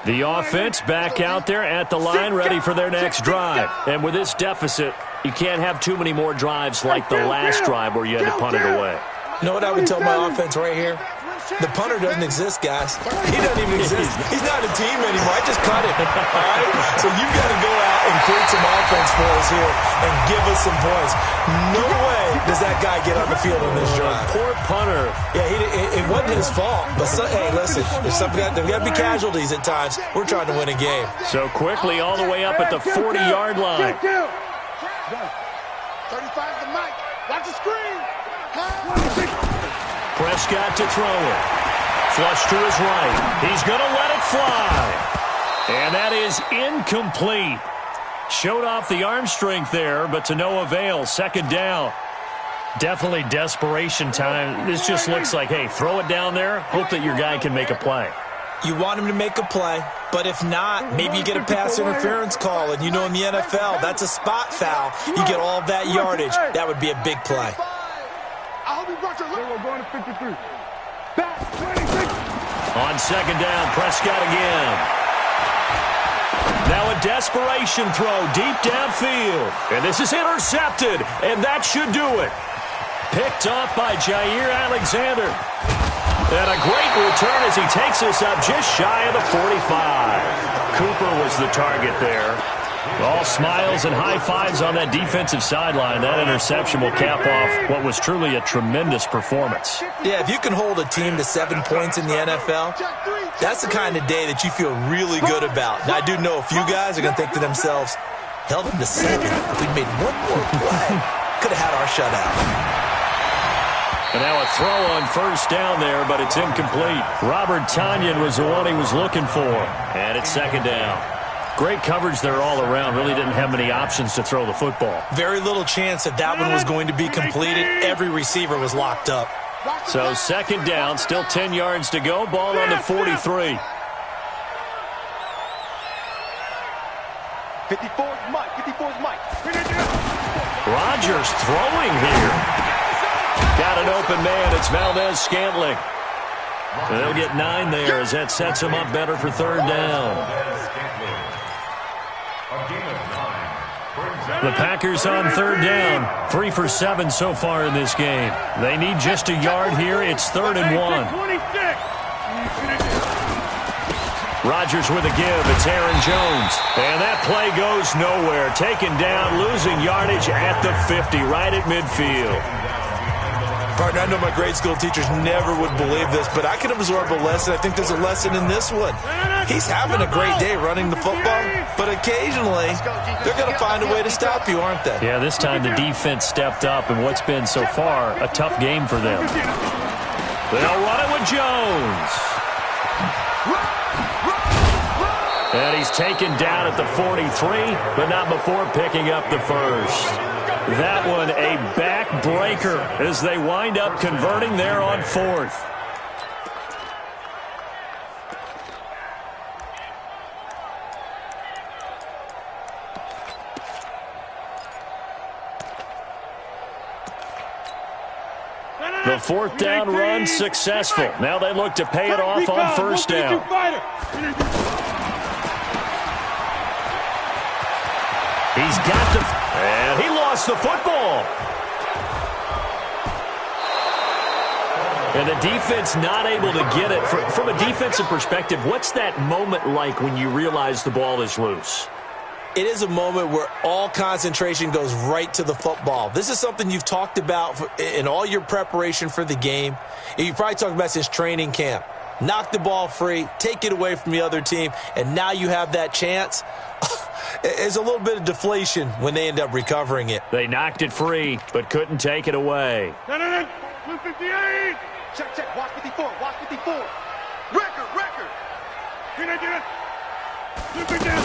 [SPEAKER 1] The offense back out there at the line, ready for their next drive. And with this deficit, you can't have too many more drives like the last drive where you had to punt it away.
[SPEAKER 2] You know what I would tell my offense right here? The punter doesn't exist, guys. He doesn't even exist. He's not a team anymore. I just cut him. All right? So you've got to go out and create some offense for us here and give us some points. No way does that guy get on the field on this drive.
[SPEAKER 1] Poor punter.
[SPEAKER 2] Yeah, it wasn't his fault. But, hey, listen, there's got to be casualties at times. We're trying to win a game.
[SPEAKER 1] So quickly all the way up at the 40-yard line.
[SPEAKER 4] 35's the mic. Watch the screen.
[SPEAKER 1] Prescott to throw it. Flush to his right. He's going to let it fly. And that is incomplete. Showed off the arm strength there, but to no avail. Second down. Definitely desperation time. This just looks like, hey, throw it down there. Hope that your guy can make a play.
[SPEAKER 2] You want him to make a play, but if not, maybe you get a pass interference call. And you know in the NFL, that's a spot foul. You get all that yardage. That would be a big play.
[SPEAKER 4] We're going to 53.
[SPEAKER 1] On second down, Prescott again. Now a desperation throw deep downfield. And this is intercepted, and that should do it. Picked off by Jair Alexander. And a great return as he takes us up just shy of the 45. Cooper was the target there. All smiles and high fives on that defensive sideline. That interception will cap off what was truly a tremendous performance.
[SPEAKER 2] Yeah, if you can hold a team to 7 points in the NFL, that's the kind of day that you feel really good about. Now, I do know a few guys are going to think to themselves, held them to 7. If we made one more play, could have had our shutout.
[SPEAKER 1] And now a throw on first down there, but it's incomplete. Robert Tonyan was the one he was looking for. And it's second down. Great coverage there all around. Really didn't have many options to throw the football.
[SPEAKER 2] Very little chance that that one was going to be completed. Every receiver was locked up.
[SPEAKER 1] So second down, still 10 yards to go. Ball on the 43.
[SPEAKER 4] 54's Mike. 54's Mike.
[SPEAKER 1] Rodgers throwing here. Got an open man. It's Valdez-Scantling. They'll get 9 there as that sets him up better for third down. The Packers on third down. 3 for 7 so far in this game. They need just a yard here. It's 3rd and 1. Rodgers with a give. It's Aaron Jones. And that play goes nowhere. Taken down, losing yardage at the 50, right at midfield.
[SPEAKER 2] Partner, I know my grade school teachers never would believe this, but I can absorb a lesson. I think there's a lesson in this one. He's having a great day running the football, but occasionally they're going to find a way to stop you, aren't they?
[SPEAKER 1] Yeah, this time the defense stepped up in what's been so far a tough game for them. They'll run it with Jones. And he's taken down at the 43, but not before picking up the first. That one a backbreaker as they wind up converting there on 4th. The 4th down run successful. Now they look to pay it off on first down. He's got the... And he lost the football. And the defense not able to get it. From a defensive perspective, what's that moment like when you realize the ball is loose?
[SPEAKER 2] It is a moment where all concentration goes right to the football. This is something you've talked about in all your preparation for the game. And you probably talked about since training camp. Knock the ball free, take it away from the other team, and now you have that chance. There's a little bit of deflation when they end up recovering it.
[SPEAKER 1] They knocked it free, but couldn't take it away.
[SPEAKER 4] 158. Check, check. Watch 54. Watch 54. Record. Can I get it? Look down.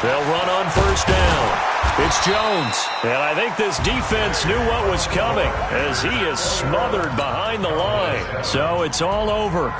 [SPEAKER 1] They'll run on first down. It's Jones. And I think this defense knew what was coming as he is smothered behind the line. So it's all over.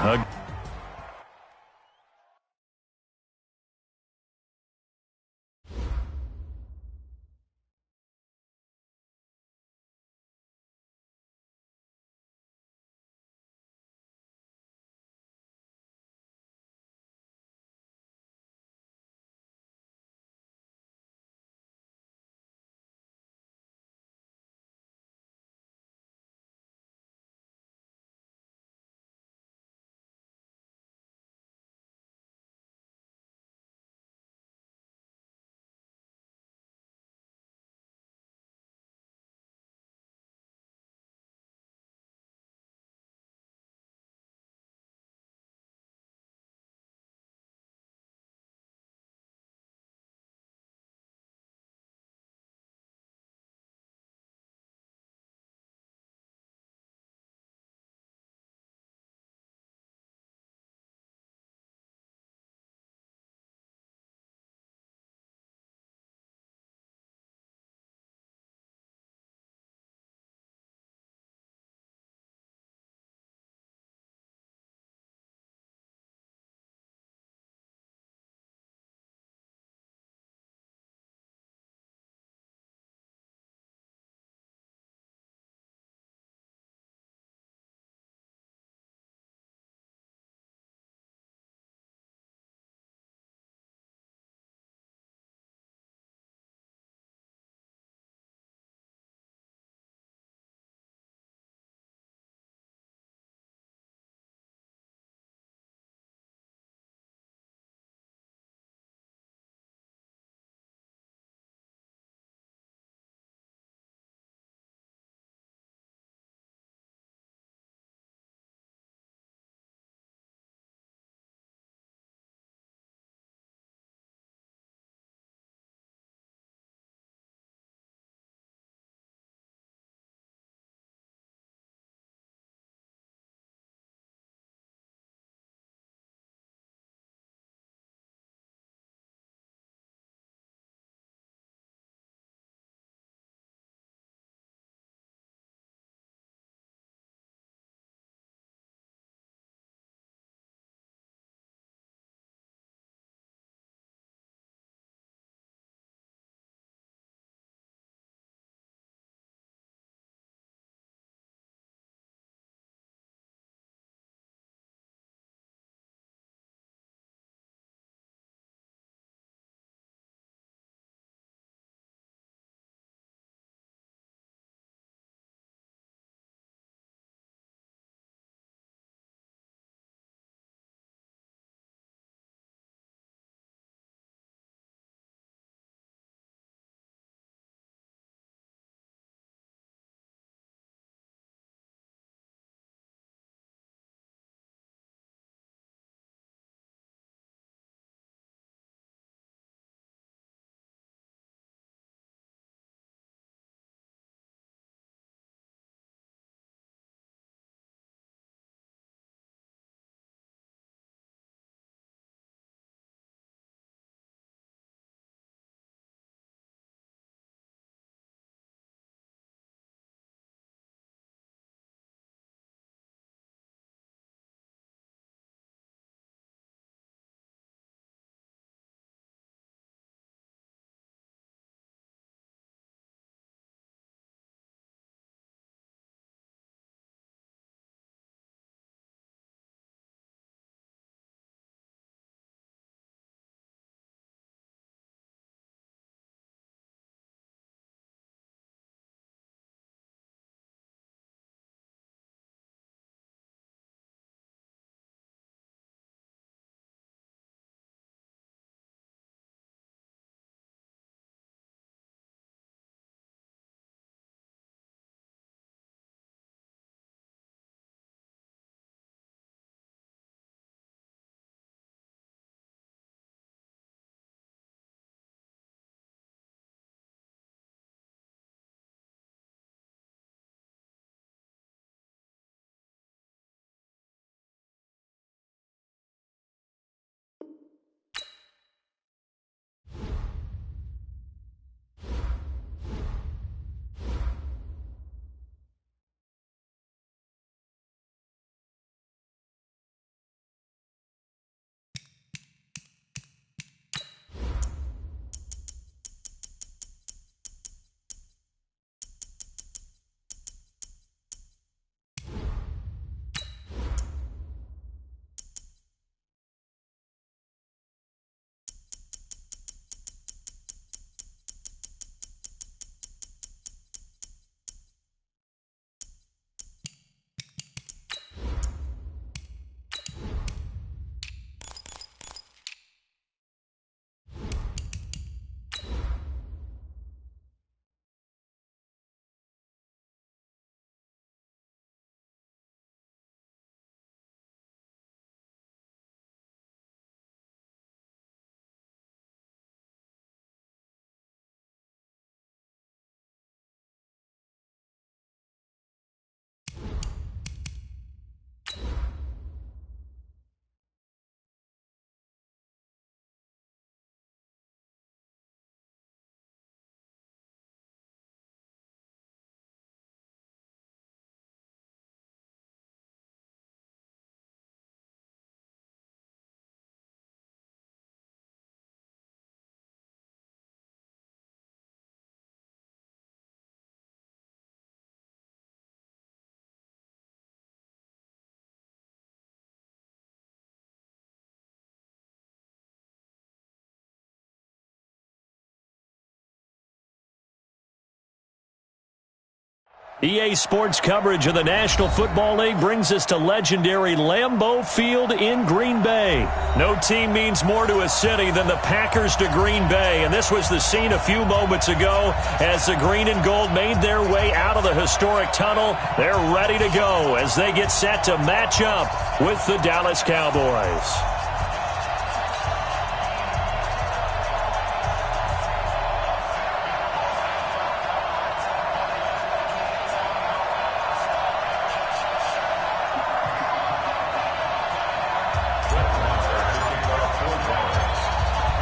[SPEAKER 1] EA Sports coverage of the National Football League brings us to legendary Lambeau Field in Green Bay. No team means more to a city than the Packers to Green Bay, and this was the scene a few moments ago as the green and gold made their way out of the historic tunnel. They're ready to go as they get set to match up with the Dallas Cowboys.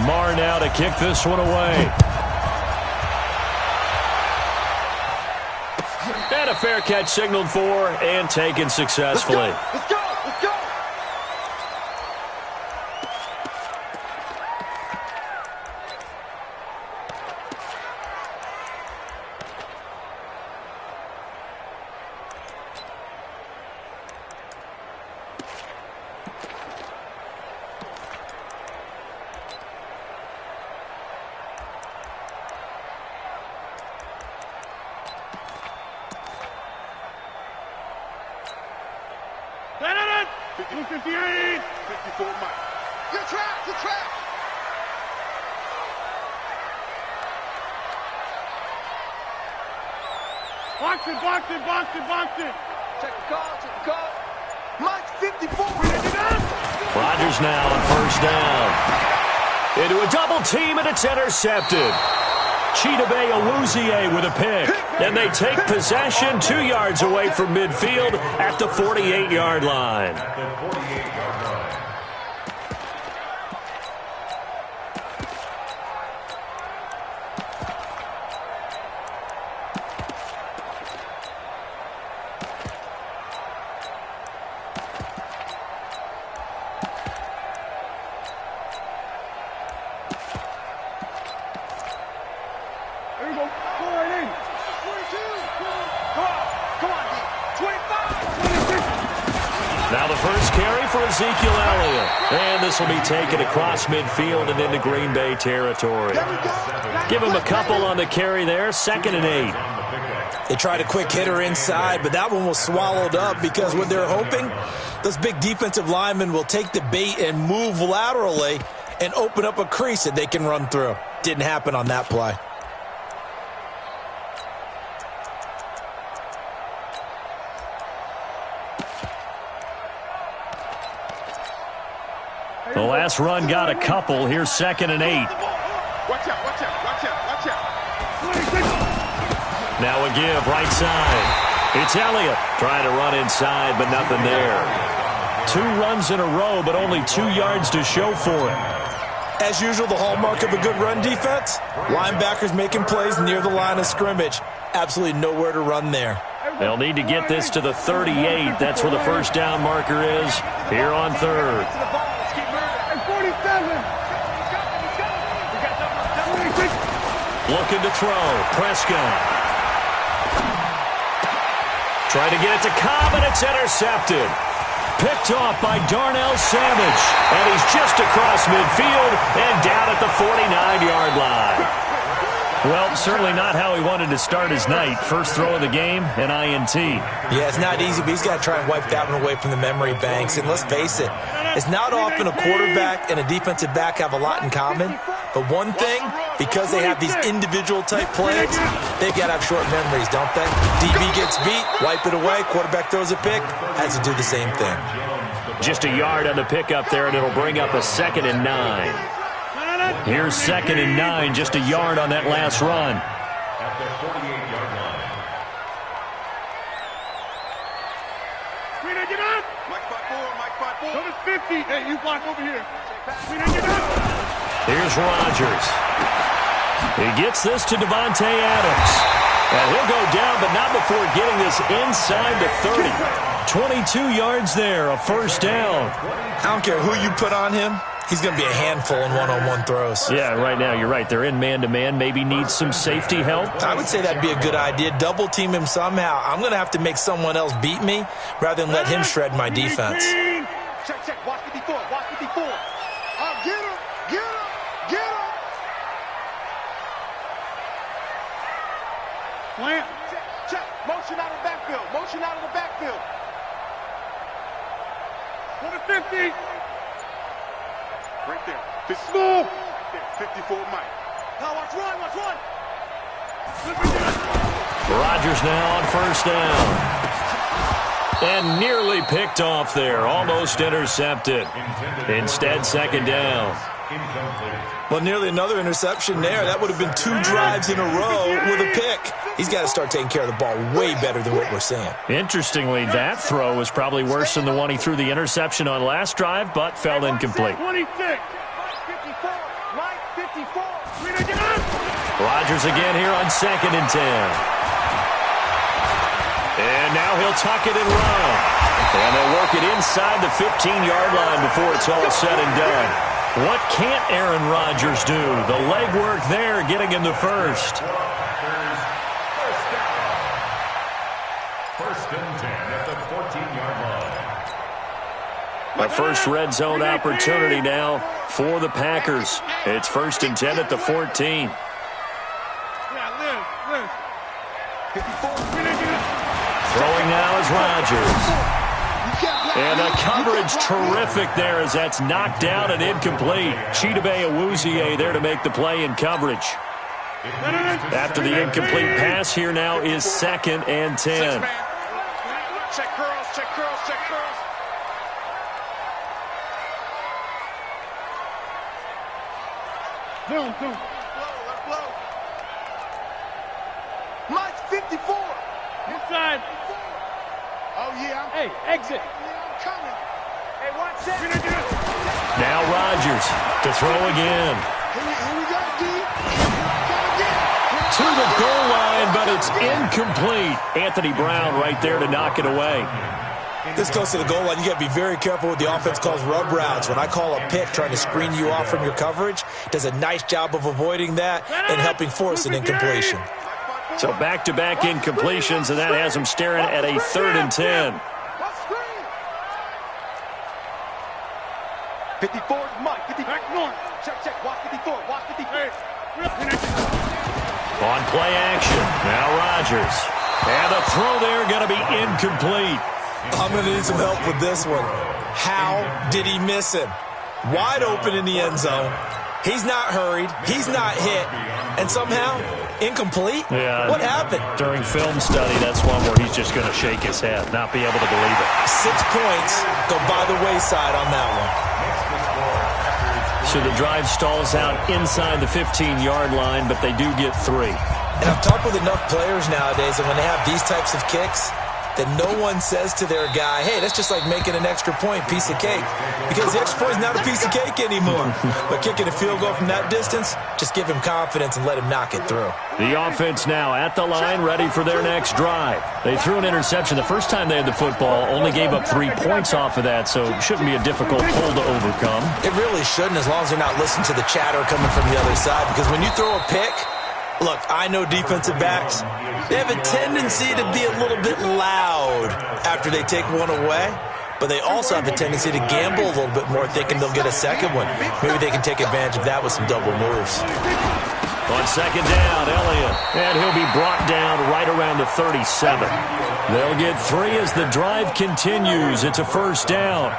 [SPEAKER 1] Marr now to kick this one away. And a fair catch signaled for and taken successfully.
[SPEAKER 4] Let's go! Let's go! Benedict! 58! 54 Mike. You're trapped! You're trapped! Box it, box it, box it, box it! Check the call, check the call. Mike 54!
[SPEAKER 1] Rodgers now on first down. Into a double team, and it's intercepted. Chidobe Awuzie with a pick. And they take possession 2 yards away from midfield at the 48-yard line.
[SPEAKER 3] At the 48-yard line.
[SPEAKER 4] There you go. Go right in. 22. Come on, D. 25. 26.
[SPEAKER 1] Now the first carry for Ezekiel Elliott. And this will be taken across midfield and into Green Bay territory.
[SPEAKER 4] There we go.
[SPEAKER 1] Give him a couple on the carry there. 2nd and 8.
[SPEAKER 2] They tried a quick hitter inside, but that one was swallowed up because what they're hoping, those big defensive linemen will take the bait and move laterally and open up a crease that they can run through. Didn't happen on that play.
[SPEAKER 1] The last run got a couple. Here's 2nd and 8.
[SPEAKER 4] Watch out, watch out, watch out, watch out.
[SPEAKER 1] Now a give right side. It's Elliott trying to run inside, but nothing there. 2 runs in a row, but only 2 yards to show for it.
[SPEAKER 2] As usual, the hallmark of a good run defense, linebackers making plays near the line of scrimmage. Absolutely nowhere to run there.
[SPEAKER 1] They'll need to get this to the 38. That's where the first down marker is here on 3rd.
[SPEAKER 4] 47.
[SPEAKER 1] Looking to throw. Prescott. Trying to get it to Cobb, and it's intercepted. Picked off by Darnell Savage. And he's just across midfield and down at the 49-yard line. Well, certainly not how he wanted to start his night. First throw of the game, an INT.
[SPEAKER 2] Yeah, it's not easy, but he's got to try and wipe that one away from the memory banks. And let's face it, it's not often a quarterback and a defensive back have a lot in common. But one thing, because they have these individual type plays, they've got to have short memories, don't they? DB gets beat, wipe it away, quarterback throws a pick, has to do the same thing.
[SPEAKER 1] Just a yard on the pickup there, and it'll bring up a 2nd and 9. Here's 2nd and 9, just a yard on that last run.
[SPEAKER 3] At the 48-yard line.
[SPEAKER 4] Green, get up. Mike 5-4, Mike 5-4. Go to 50. Hey, you block over here. Green, get up.
[SPEAKER 1] Here's Rodgers. He gets this to Devontae Adams. And he'll go down, but not before getting this inside the 30. 22 yards there, a first down.
[SPEAKER 2] I don't care who you put on him. He's going to be a handful in one-on-one throws.
[SPEAKER 1] Yeah, right now, you're right. They're in man-to-man. Maybe needs some safety help.
[SPEAKER 2] I would say that'd be a good idea. Double team him somehow. I'm going to have to make someone else beat me rather than let him shred my defense.
[SPEAKER 4] Check, check. Watch 54. Watch 54. Get him. Get him. Get him. Slant. Check, check. Motion out of backfield. Motion out of the backfield. Go to 50. Right there. 54. Right there. 54 Mike. Now watch run, watch run.
[SPEAKER 1] Rodgers now on first down. And nearly picked off there. Almost intercepted. Instead, second down.
[SPEAKER 2] Well, nearly another interception there. That would have been 2 drives in a row with a pick. He's got to start taking care of the ball way better than what we're seeing.
[SPEAKER 1] Interestingly, that throw was probably worse than the one he threw the interception on last drive, but fell incomplete.
[SPEAKER 4] 26. Mike 54.
[SPEAKER 1] Rodgers again here on 2nd and 10. And now he'll tuck it and run. And they'll work it inside the 15-yard line before it's all said and done. What can't Aaron Rodgers do? The legwork there getting him the first.
[SPEAKER 3] First and 10 at the 14-yard line.
[SPEAKER 1] A first red zone opportunity now for the Packers. It's 1st and 10 at the 14. Throwing now is Rodgers. And the coverage terrific there as that's knocked down and incomplete. Chidobe Awuzie there to make the play in coverage. After the incomplete pass, here now is 2nd and 10.
[SPEAKER 4] Check curls, check curls, check curls. Zoom. Let's blow. Mike's 54. Inside. Oh, yeah. Hey, exit. I'm coming. Hey, watch that.
[SPEAKER 1] Now Rodgers to throw again.
[SPEAKER 4] Here we go, D.
[SPEAKER 1] To the goal line, but it's incomplete. Anthony Brown right there to knock it away.
[SPEAKER 2] This close to the goal line, you got to be very careful with the offense calls rub routes. When I call a pick trying to screen you off from your coverage, does a nice job of avoiding that and helping force an incompletion.
[SPEAKER 1] So back-to-back incompletions, and that has him staring at a 3rd and 10.
[SPEAKER 4] 54 is Mike. 54. Back north. Check. Watch 54. Watch 54.
[SPEAKER 1] On play action. Now Rodgers. And the throw there going to be incomplete.
[SPEAKER 2] I'm going to need some help with this one. How did he miss him? Wide open in the end zone. He's not hurried. He's not hit. And somehow, incomplete?
[SPEAKER 1] Yeah.
[SPEAKER 2] What happened?
[SPEAKER 1] During film study, that's one where he's just going to shake his head, not be able to believe it.
[SPEAKER 2] 6 points go by the wayside on that one.
[SPEAKER 1] So the drive stalls out inside the 15-yard line, but they do get 3.
[SPEAKER 2] And I've talked with enough players nowadays that when they have these types of kicks, that no one says to their guy, hey, that's just like making an extra point, piece of cake. Because the extra point is not a piece of cake anymore. But kicking a field goal from that distance, just give him confidence and let him knock it through.
[SPEAKER 1] The offense now at the line, ready for their next drive. They threw an interception the first time they had the football, only gave up 3 points off of that, so it shouldn't be a difficult pull to overcome.
[SPEAKER 2] It really shouldn't, as long as they're not listening to the chatter coming from the other side. Because when you throw a pick, look, I know defensive backs, they have a tendency to be a little bit loud after they take one away, but they also have a tendency to gamble a little bit more, thinking they'll get a second one. Maybe they can take advantage of that with some double moves.
[SPEAKER 1] On second down, Elliott, and he'll be brought down right around the 37. They'll get 3 as the drive continues. It's a first down.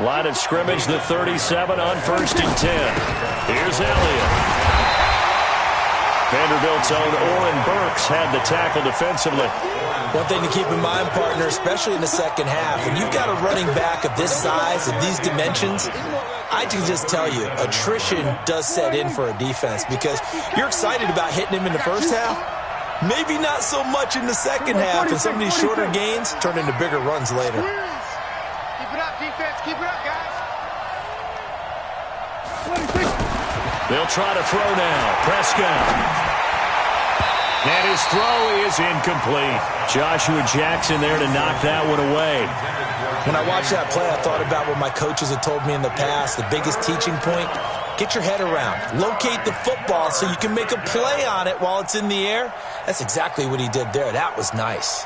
[SPEAKER 1] Line of scrimmage, the 37 on 1st and 10. Here's Elliott. Vanderbilt's own Oren Burks had the tackle defensively.
[SPEAKER 2] One thing to keep in mind, partner, especially in the second half, when you've got a running back of this size, of these dimensions, I can just tell you, attrition does set in for a defense because you're excited about hitting him in the first half, maybe not so much in the second half, and some of these shorter gains turn into bigger runs later.
[SPEAKER 4] Keep it up, defense. Keep it up, guys.
[SPEAKER 1] They'll try to throw now. Prescott. And his throw is incomplete. Joshua Jackson there to knock that one away.
[SPEAKER 2] When I watched that play, I thought about what my coaches had told me in the past. The biggest teaching point, get your head around. Locate the football so you can make a play on it while it's in the air. That's exactly what he did there. That was nice.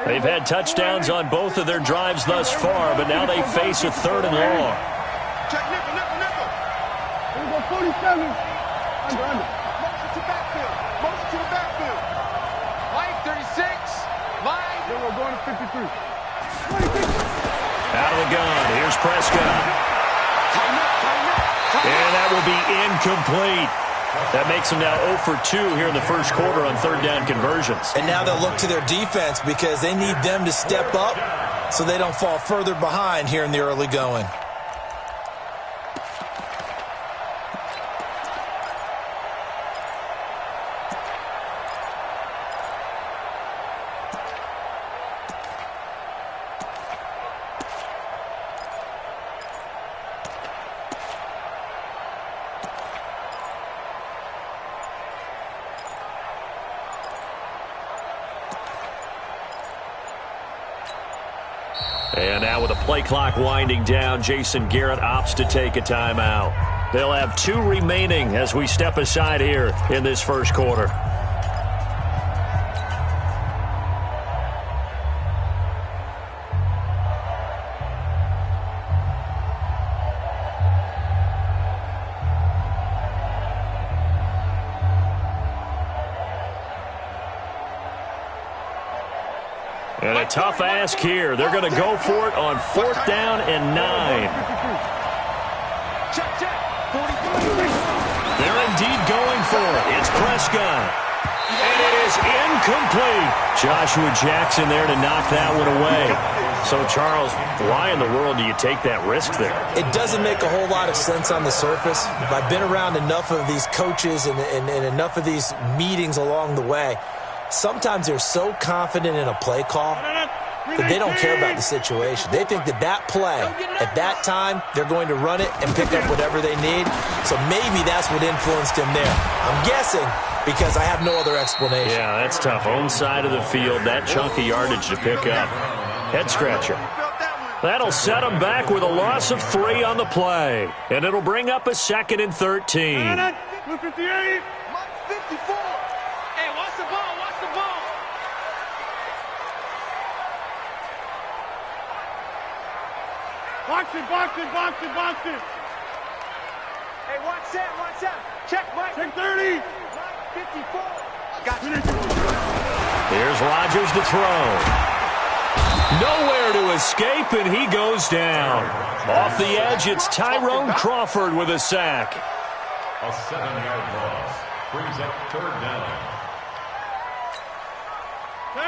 [SPEAKER 4] Hey,
[SPEAKER 1] They've had touchdowns on both of their drives thus far, but now they face a 3rd and long.
[SPEAKER 4] Check nickel, nickel, nickel. Here we go, 47. Under. Motion to backfield. Motion to the backfield. Mike, 36. Line. Then we're going to 53. 26.
[SPEAKER 1] Out of the gun. Here's Prescott.
[SPEAKER 4] Time up.
[SPEAKER 1] And that will be incomplete. That makes them now 0 for 2 here in the first quarter on 3rd down conversions.
[SPEAKER 2] And now they'll look to their defense because they need them to step up so they don't fall further behind here in the early going.
[SPEAKER 1] And now with the play clock winding down, Jason Garrett opts to take a timeout. They'll have 2 remaining as we step aside here in this first quarter. And a tough ask here. They're going to go for it on 4th down and 9.
[SPEAKER 4] Check, check. 43.
[SPEAKER 1] They're indeed going for it. It's Prescott. And it is incomplete. Joshua Jackson there to knock that one away. So, Charles, why in the world do you take that risk there?
[SPEAKER 2] It doesn't make a whole lot of sense on the surface. I've been around enough of these coaches and enough of these meetings along the way. Sometimes they're so confident in a play call that they don't care about the situation. They think that play, at that time, they're going to run it and pick up whatever they need. So maybe that's what influenced him there. I'm guessing because I have no other explanation.
[SPEAKER 1] Yeah, that's tough. Own side of the field, that chunk of yardage to pick up. Head scratcher. That'll set them back with a loss of 3 on the play. And it'll bring up a 2nd and 13.
[SPEAKER 4] 58. 54. Hey, watch the ball. Watch the ball. Box it, box it, box it, box it. Hey, watch that, watch that. Check, Mike. Check 30. 54. Got you.
[SPEAKER 1] Here's Rodgers to throw. Nowhere to escape, and he goes down. Off the edge, it's Tyrone Crawford with a sack.
[SPEAKER 3] A 7-yard loss brings up 3rd down.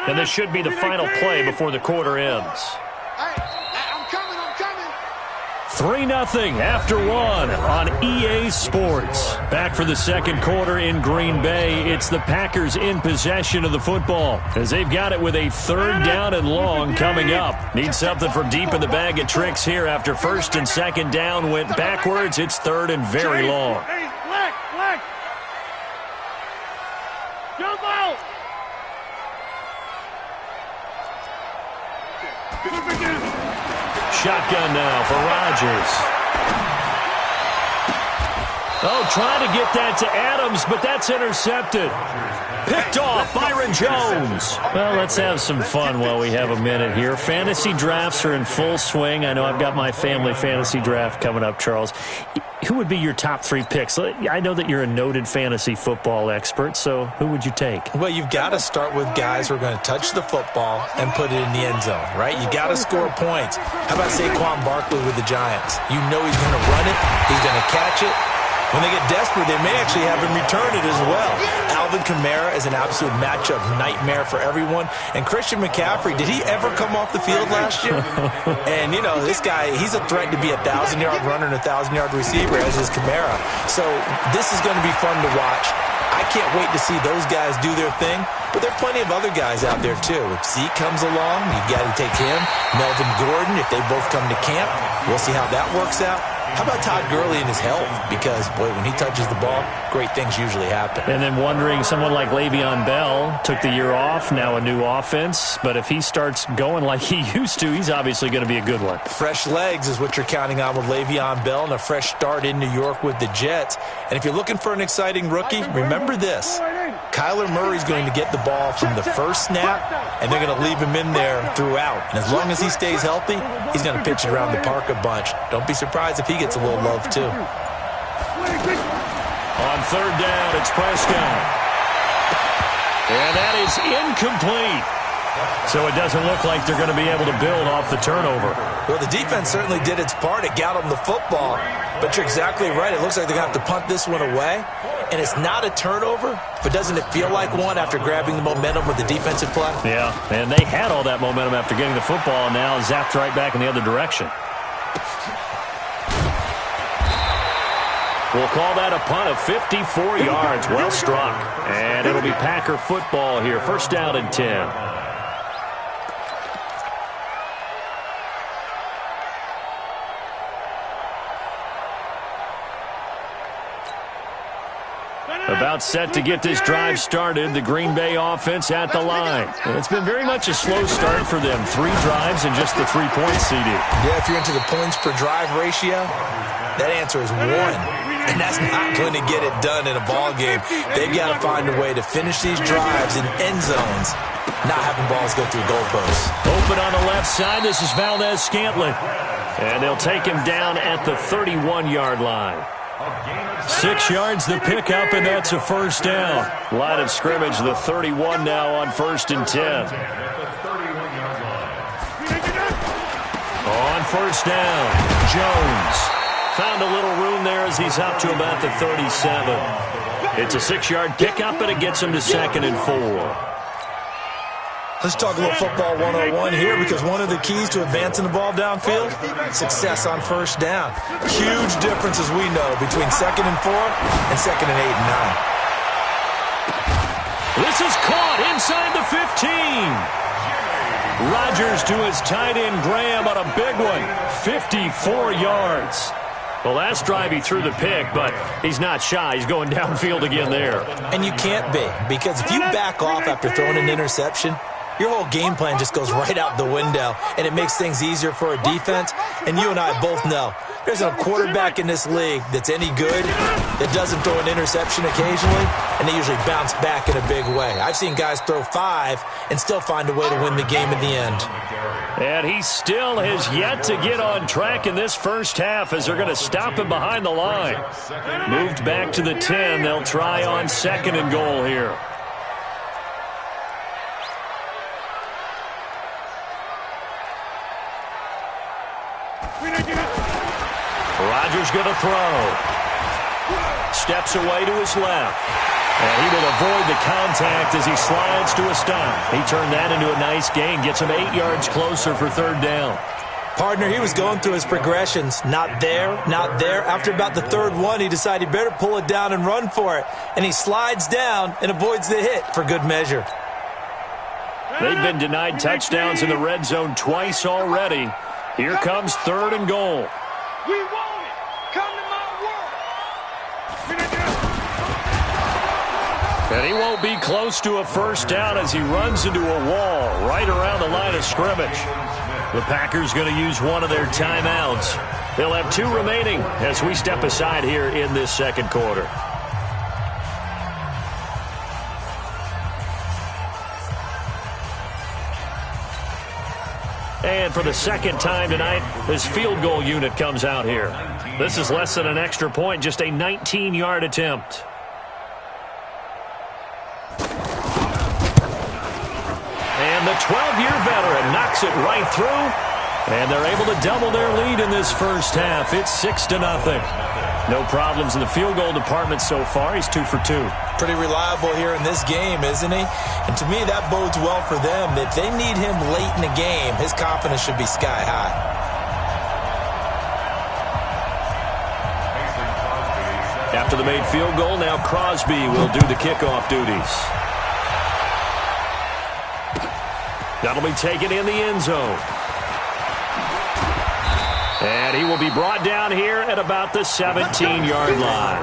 [SPEAKER 1] And this should be the final play before the quarter ends.
[SPEAKER 4] Hey, I'm coming, I'm coming.
[SPEAKER 1] 3-0 after 1 on EA Sports. Back for the second quarter in Green Bay. It's the Packers in possession of the football as they've got it with a 3rd down and long coming up. Need something from deep in the bag of tricks here after 1st and 2nd down went backwards. It's 3rd and very long.
[SPEAKER 4] Hey, flex. Jump out.
[SPEAKER 1] Shotgun now for Rodgers. Oh, trying to get that to Adams, but that's intercepted. Picked off Byron Jones. Well, let's have some fun while we have a minute here. Fantasy drafts are in full swing. I know I've got my family fantasy draft coming up, Charles. Who would be your top 3 picks? I know that you're a noted fantasy football expert, so who would you take?
[SPEAKER 2] Well, you've got to start with guys who are going to touch the football and put it in the end zone, right? You got to score points. How about Saquon Barkley with the Giants? You know he's going to run it. He's going to catch it. When they get desperate, they may actually have him return it as well. Alvin Kamara is an absolute matchup nightmare for everyone. And Christian McCaffrey, did he ever come off the field last year? And, you know, this guy, he's a threat to be a 1,000-yard runner and a 1,000-yard receiver, as is Kamara. So this is going to be fun to watch. I can't wait to see those guys do their thing. But there are plenty of other guys out there, too. If Zeke comes along, you got to take him. Melvin Gordon, if they both come to camp, we'll see how that works out. How about Todd Gurley and his health? Because, boy, when he touches the ball, great things usually happen.
[SPEAKER 1] And then wondering, someone like Le'Veon Bell took the year off, now a new offense. But if he starts going like he used to, he's obviously going to be a good one.
[SPEAKER 2] Fresh legs is what you're counting on with Le'Veon Bell and a fresh start in New York with the Jets. And if you're looking for an exciting rookie, remember this. Kyler Murray's going to get the ball from the first snap, and they're going to leave him in there throughout. And as long as he stays healthy, he's going to pitch it around the park a bunch. Don't be surprised if he gets a little love, too.
[SPEAKER 1] On third down, it's Prescott. And that is incomplete. So it doesn't look like they're going to be able to build off the turnover.
[SPEAKER 2] Well, the defense certainly did its part. It got them the football. But you're exactly right. It looks like they're going to have to punt this one away. And it's not a turnover, but doesn't it feel like one after grabbing the momentum with the defensive play?
[SPEAKER 1] Yeah, and they had all that momentum after getting the football, and now zapped right back in the other direction. We'll call that a punt of 54 yards. Well struck. And it'll be Packer football here. First down and 10. About set to get this drive started, the Green Bay offense at the line. And it's been very much a slow start for them. 3 drives and just the 3 points, CD.
[SPEAKER 2] Yeah, if you're into the points per drive ratio, that answer is 1. And that's not going to get it done in a ball game. They've got to find a way to finish these drives in end zones, not having balls go through goalposts.
[SPEAKER 1] Open on the left side, this is Valdez-Scantling. And they'll take him down at the 31-yard line. 6 yards the pickup, and that's a first down. Line of scrimmage, the 31 now on 1st and 10. On first down, Jones. Found a little room there as he's up to about the 37. It's a 6-yard pickup, and it gets him to 2nd and 4.
[SPEAKER 2] Let's talk a little football 101 here, because one of the keys to advancing the ball downfield, success on first down. Huge difference, as we know, between 2nd and 4 and 2nd and 8 and 9.
[SPEAKER 1] This is caught inside the 15. Rodgers to his tight end Graham on a big one. 54 yards. The last drive he threw the pick, but he's not shy. He's going downfield again there.
[SPEAKER 2] And you can't be, because if you back off after throwing an interception, your whole game plan just goes right out the window, and it makes things easier for a defense. And you and I both know there's a quarterback in this league that's any good that doesn't throw an interception occasionally, and they usually bounce back in a big way. I've seen guys throw 5 and still find a way to win the game in the end.
[SPEAKER 1] And he still has yet to get on track in this first half as they're going to stop him behind the line. Moved back to the 10. They'll try on 2nd and goal here. Rodgers going to throw. Steps away to his left. And he will avoid the contact as he slides to a stop. He turned that into a nice gain. Gets him 8 yards closer for 3rd down.
[SPEAKER 2] Partner, he was going through his progressions. Not there, not there. After about the 3rd one, he decided he better pull it down and run for it. And he slides down and avoids the hit for good measure.
[SPEAKER 1] They've been denied touchdowns in the red zone twice already. Here comes 3rd and goal.
[SPEAKER 4] We want it. Come to my world.
[SPEAKER 1] And he won't be close to a first down as he runs into a wall right around the line of scrimmage. The Packers going to use one of their timeouts. They'll have 2 remaining as we step aside here in this 2nd quarter. And for the 2nd time tonight, this field goal unit comes out here. This is less than an extra point, just a 19-yard attempt. And the 12-year veteran knocks it right through. And they're able to double their lead in this first half. It's 6-0. No problems in the field goal department so far. He's 2 for 2.
[SPEAKER 2] Pretty reliable here in this game, isn't he? And to me, that bodes well for them. If they need him late in the game, his confidence should be sky high.
[SPEAKER 1] After the made field goal, now Crosby will do the kickoff duties. That'll be taken in the end zone. And he will be brought down here at about the 17-yard line.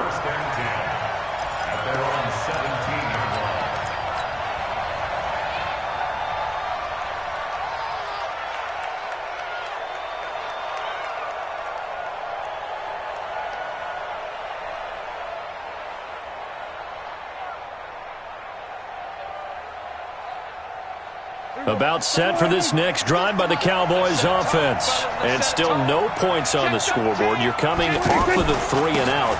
[SPEAKER 1] About set for this next drive by the Cowboys offense. And still no points on the scoreboard. You're coming off of the 3 and out.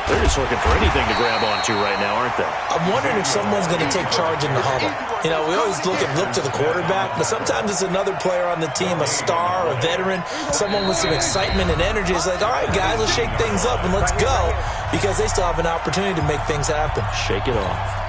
[SPEAKER 1] They're just looking for anything to grab onto right now, aren't they?
[SPEAKER 2] I'm wondering if someone's going to take charge in the huddle. You know, we always look to the quarterback, but sometimes it's another player on the team, a star, a veteran, someone with some excitement and energy. It's like, all right, guys, let's shake things up and let's go, because they still have an opportunity to make things happen.
[SPEAKER 1] Shake it off.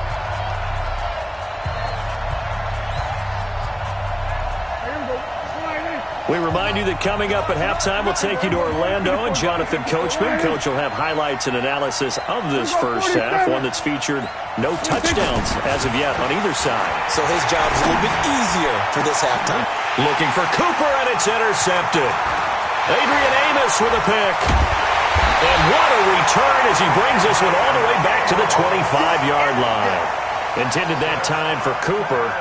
[SPEAKER 1] We remind you that coming up at halftime, we'll take you to Orlando and Jonathan Coachman. Coach will have highlights and analysis of this first half, one that's featured no touchdowns as of yet on either side.
[SPEAKER 2] So his job's a little bit easier for this halftime.
[SPEAKER 1] Looking for Cooper, and it's intercepted. Adrian Amos with a pick. And what a return as he brings this one all the way back to the 25-yard line. Intended that time for Cooper.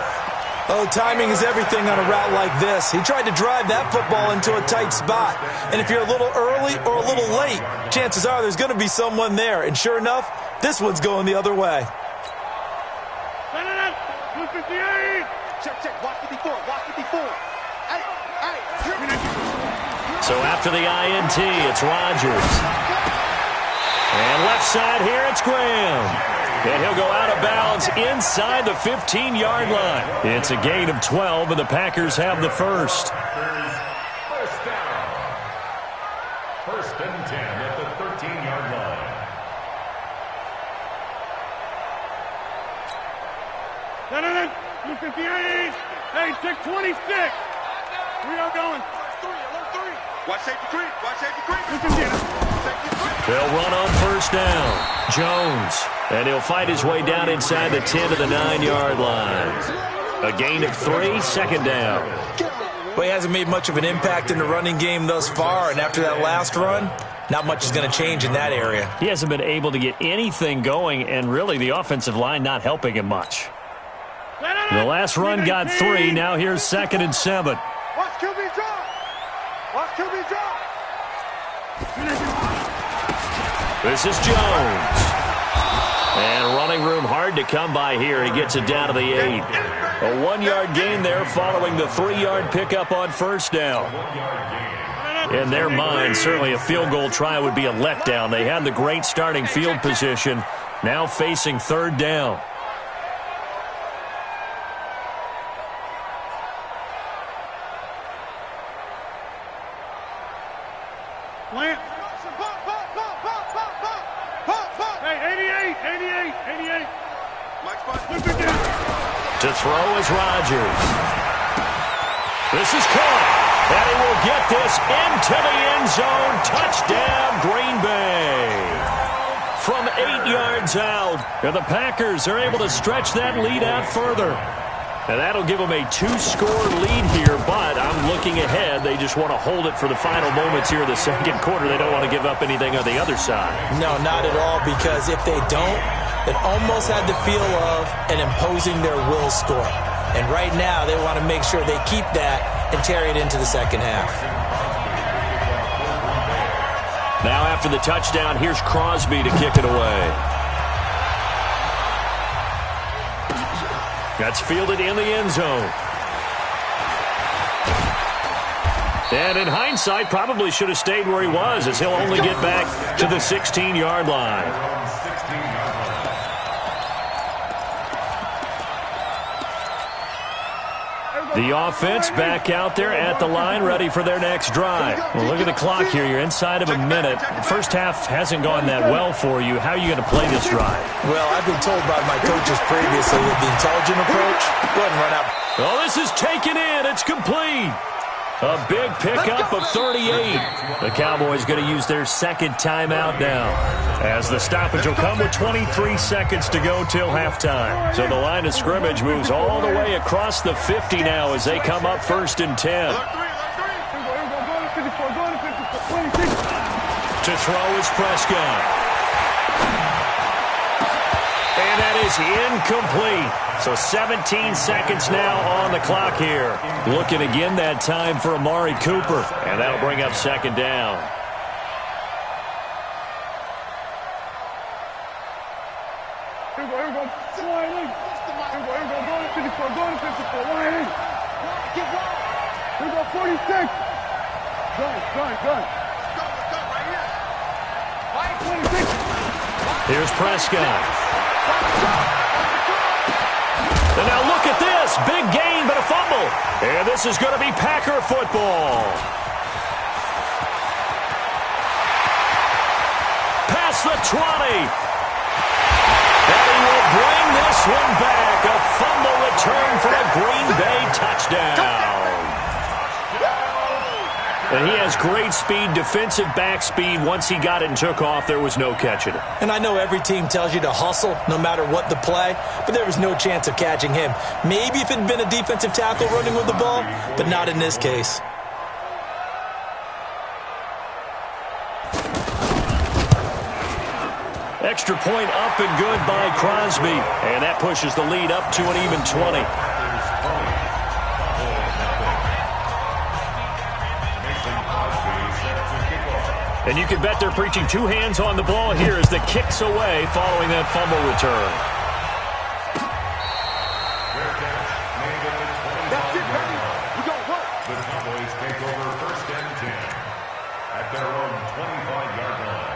[SPEAKER 2] Oh, timing is everything on a route like this. He tried to drive that football into a tight spot. And if you're a little early or a little late, chances are there's going to be someone there. And sure enough, this one's going the other way.
[SPEAKER 4] Check. Watch 54. Watch 54.
[SPEAKER 1] So after the INT, it's Rodgers. And left side here, it's Graham. And he'll go out of bounds inside the 15-yard line. It's a gain of 12, and the Packers have the first.
[SPEAKER 3] First down. 1st and 10 at the 13-yard line.
[SPEAKER 4] No. 58. Hey, check 26. We are going. 3. Watch safety 3. Watch safety 3.
[SPEAKER 1] They'll run on first down. Jones. And he'll fight his way down inside the 10 to the 9-yard line. A gain of 3, 2nd down.
[SPEAKER 2] Well, he hasn't made much of an impact in the running game thus far, and after that last run, not much is going to change in that area.
[SPEAKER 1] He hasn't been able to get anything going, and really the offensive line not helping him much. The last run got 3. Now here's 2nd and 7.
[SPEAKER 4] Watch QB drop. Watch QB drop.
[SPEAKER 1] This is Jones. And running room hard to come by here. He gets it down to the 8. A 1-yard gain there following the 3-yard pickup on first down. In their mind, certainly a field goal try would be a letdown. They had the great starting field position, now facing 3rd down.
[SPEAKER 4] Plant. Hey, 88.
[SPEAKER 1] To throw is Rodgers. This is caught. And he will get this into the end zone. Touchdown, Green Bay. From 8 yards out. And the Packers are able to stretch that lead out further. And that'll give them a 2-score lead here, but I'm looking ahead. They just want to hold it for the final moments here of the 2nd quarter. They don't want to give up anything on the other side.
[SPEAKER 2] No, not at all, because if they don't, it almost had the feel of an imposing their will score. And right now, they want to make sure they keep that and carry it into the 2nd half.
[SPEAKER 1] Now after the touchdown, here's Crosby to kick it away. That's fielded in the end zone. And in hindsight, probably should have stayed where he was, as he'll only get back to the 16-yard line. The offense back out there at the line, ready for their next drive. Well, look at the clock here. You're inside of a minute. First half hasn't gone that well for you. How are you going to play this drive?
[SPEAKER 2] Well, I've been told by my coaches previously with the intelligent approach, go ahead and run out.
[SPEAKER 1] Oh, this is taken in. It's complete. A big pickup of 38. The Cowboys going to use their 2nd timeout now, as the stoppage will come with 23 seconds to go till halftime. So the line of scrimmage moves all the way across the 50 now as they come up 1st and 10. To throw is Prescott. And that is incomplete. So 17 seconds now on the clock here. Looking again that time for Amari Cooper. And that'll bring up 2nd down.
[SPEAKER 4] Here we go. 54. Going to 54. Line in. Get wide. We go 46. Gun. Right here. Line 26.
[SPEAKER 1] Here's Prescott. And now look at this. Big gain, but a fumble. And this is going to be Packer football. Past the 20. And he will bring this one back. A fumble return for a Green Bay touchdown. And he has great speed, defensive back speed. Once he got it and took off, there was no catching it.
[SPEAKER 2] And I know every team tells you to hustle no matter what the play, but there was no chance of catching him. Maybe if it had been a defensive tackle running with the ball, but not in this case.
[SPEAKER 1] Extra point up and good by Crosby. And that pushes the lead up to an even 20. And you can bet they're preaching two hands on the ball here as the kick's away following that fumble return.
[SPEAKER 4] That's it, baby. We got work.
[SPEAKER 3] The Cowboys take over 1st and 10 at their own 25-yard line.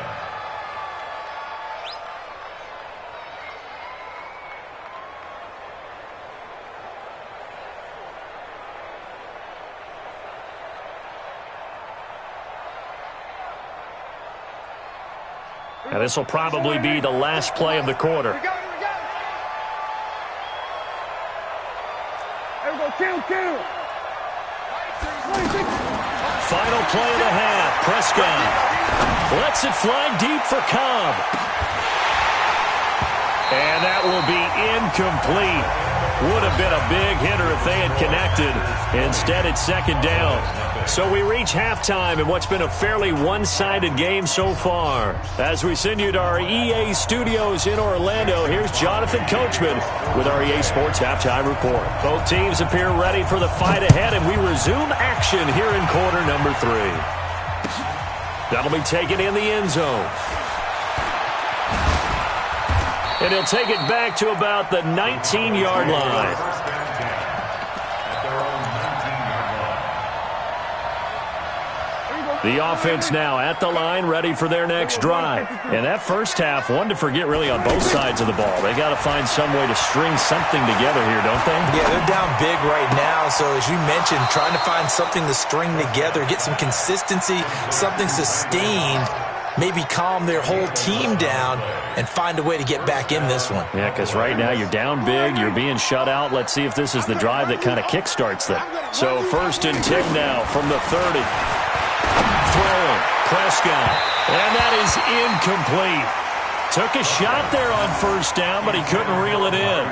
[SPEAKER 1] And this will probably be the last play of the quarter.
[SPEAKER 4] We got it. There we go. Kill.
[SPEAKER 1] Final play of the half. Prescott lets it fly deep for Cobb. And that will be incomplete. Would have been a big hitter if they had connected. Instead, it's 2nd down. So we reach halftime in what's been a fairly one-sided game so far. As we send you to our EA studios in Orlando, here's Jonathan Coachman with our EA Sports Halftime Report. Both teams appear ready for the fight ahead, and we resume action here in quarter number 3. That'll be taken in the end zone. And he'll take it back to about the 19-yard line. The offense now at the line, ready for their next drive. And that first half, one to forget really on both sides of the ball. They got to find some way to string something together here, don't they?
[SPEAKER 2] Yeah, they're down big right now. So as you mentioned, trying to find something to string together, get some consistency, something sustained, maybe calm their whole team down and find a way to get back in this one.
[SPEAKER 1] Yeah, because right now you're down big, you're being shut out. Let's see if this is the drive that kind of kickstarts them. So 1st and 10 now from the 30. Throwing, Prescott, and that is incomplete. Took a shot there on 1st down, but he couldn't reel it in.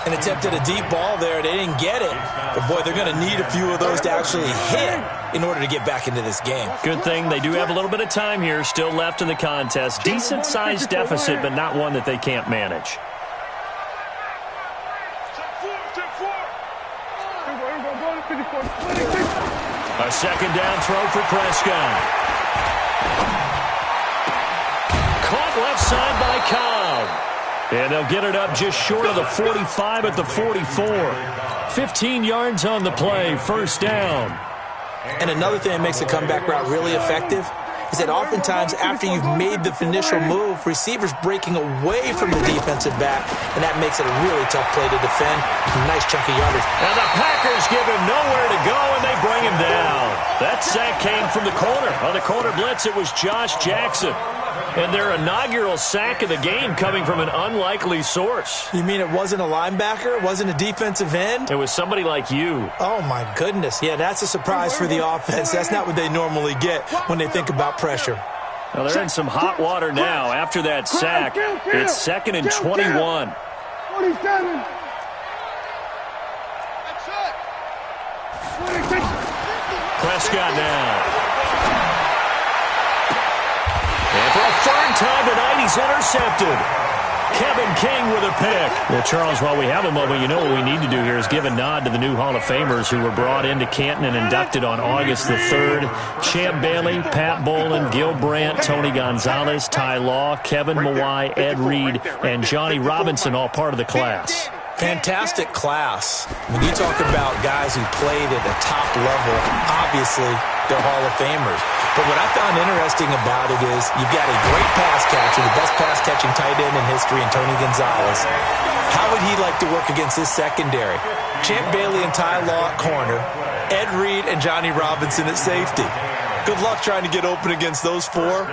[SPEAKER 2] And attempted a deep ball there. They didn't get it. But, boy, they're going to need a few of those to actually hit in order to get back into this game.
[SPEAKER 1] Good thing they do have a little bit of time here still left in the contest. Decent-sized deficit, but not one that they can't manage. A 2nd down throw for Prescott. Caught left side by Cobb. And they'll get it up just short of the 45 at the 44. 15 yards on the play, 1st down.
[SPEAKER 2] And another thing that makes the comeback route really effective is that oftentimes after you've made the initial move, receivers breaking away from the defensive back, and that makes it a really tough play to defend. Nice chunky yardage.
[SPEAKER 1] And the Packers give him nowhere to go, and they bring him down. That sack came from the corner. On the corner blitz, it was Josh Jackson. And their inaugural sack of the game coming from an unlikely source.
[SPEAKER 2] You mean it wasn't a linebacker? It wasn't a defensive end?
[SPEAKER 1] It was somebody like you.
[SPEAKER 2] Oh, my goodness. Yeah, that's a surprise for the offense. That's not what they normally get when they think about pressure.
[SPEAKER 1] Well, they're in some hot water now after that sack. It's 2nd and 21.
[SPEAKER 4] 47.
[SPEAKER 1] Prescott now. And for a 3rd time tonight, he's intercepted. Kevin King with a pick. Well, Charles, while we have a moment, you know what we need to do here is give a nod to the new Hall of Famers who were brought into Canton and inducted on August the 3rd. Champ Bailey, Pat Bolin, Gil Brandt, Tony Gonzalez, Ty Law, Kevin Mawai, Ed Reed, and Johnny Robinson all part of the class.
[SPEAKER 2] Fantastic class. When you talk about guys who played at a top level, obviously they're Hall of Famers. But what I found interesting about it is you've got a great pass catcher, the best pass-catching tight end in history, in Tony Gonzalez. How would he like to work against his secondary? Champ Bailey and TLOC corner, Ed Reed and Johnny Robinson at safety. Good luck trying to get open against those four.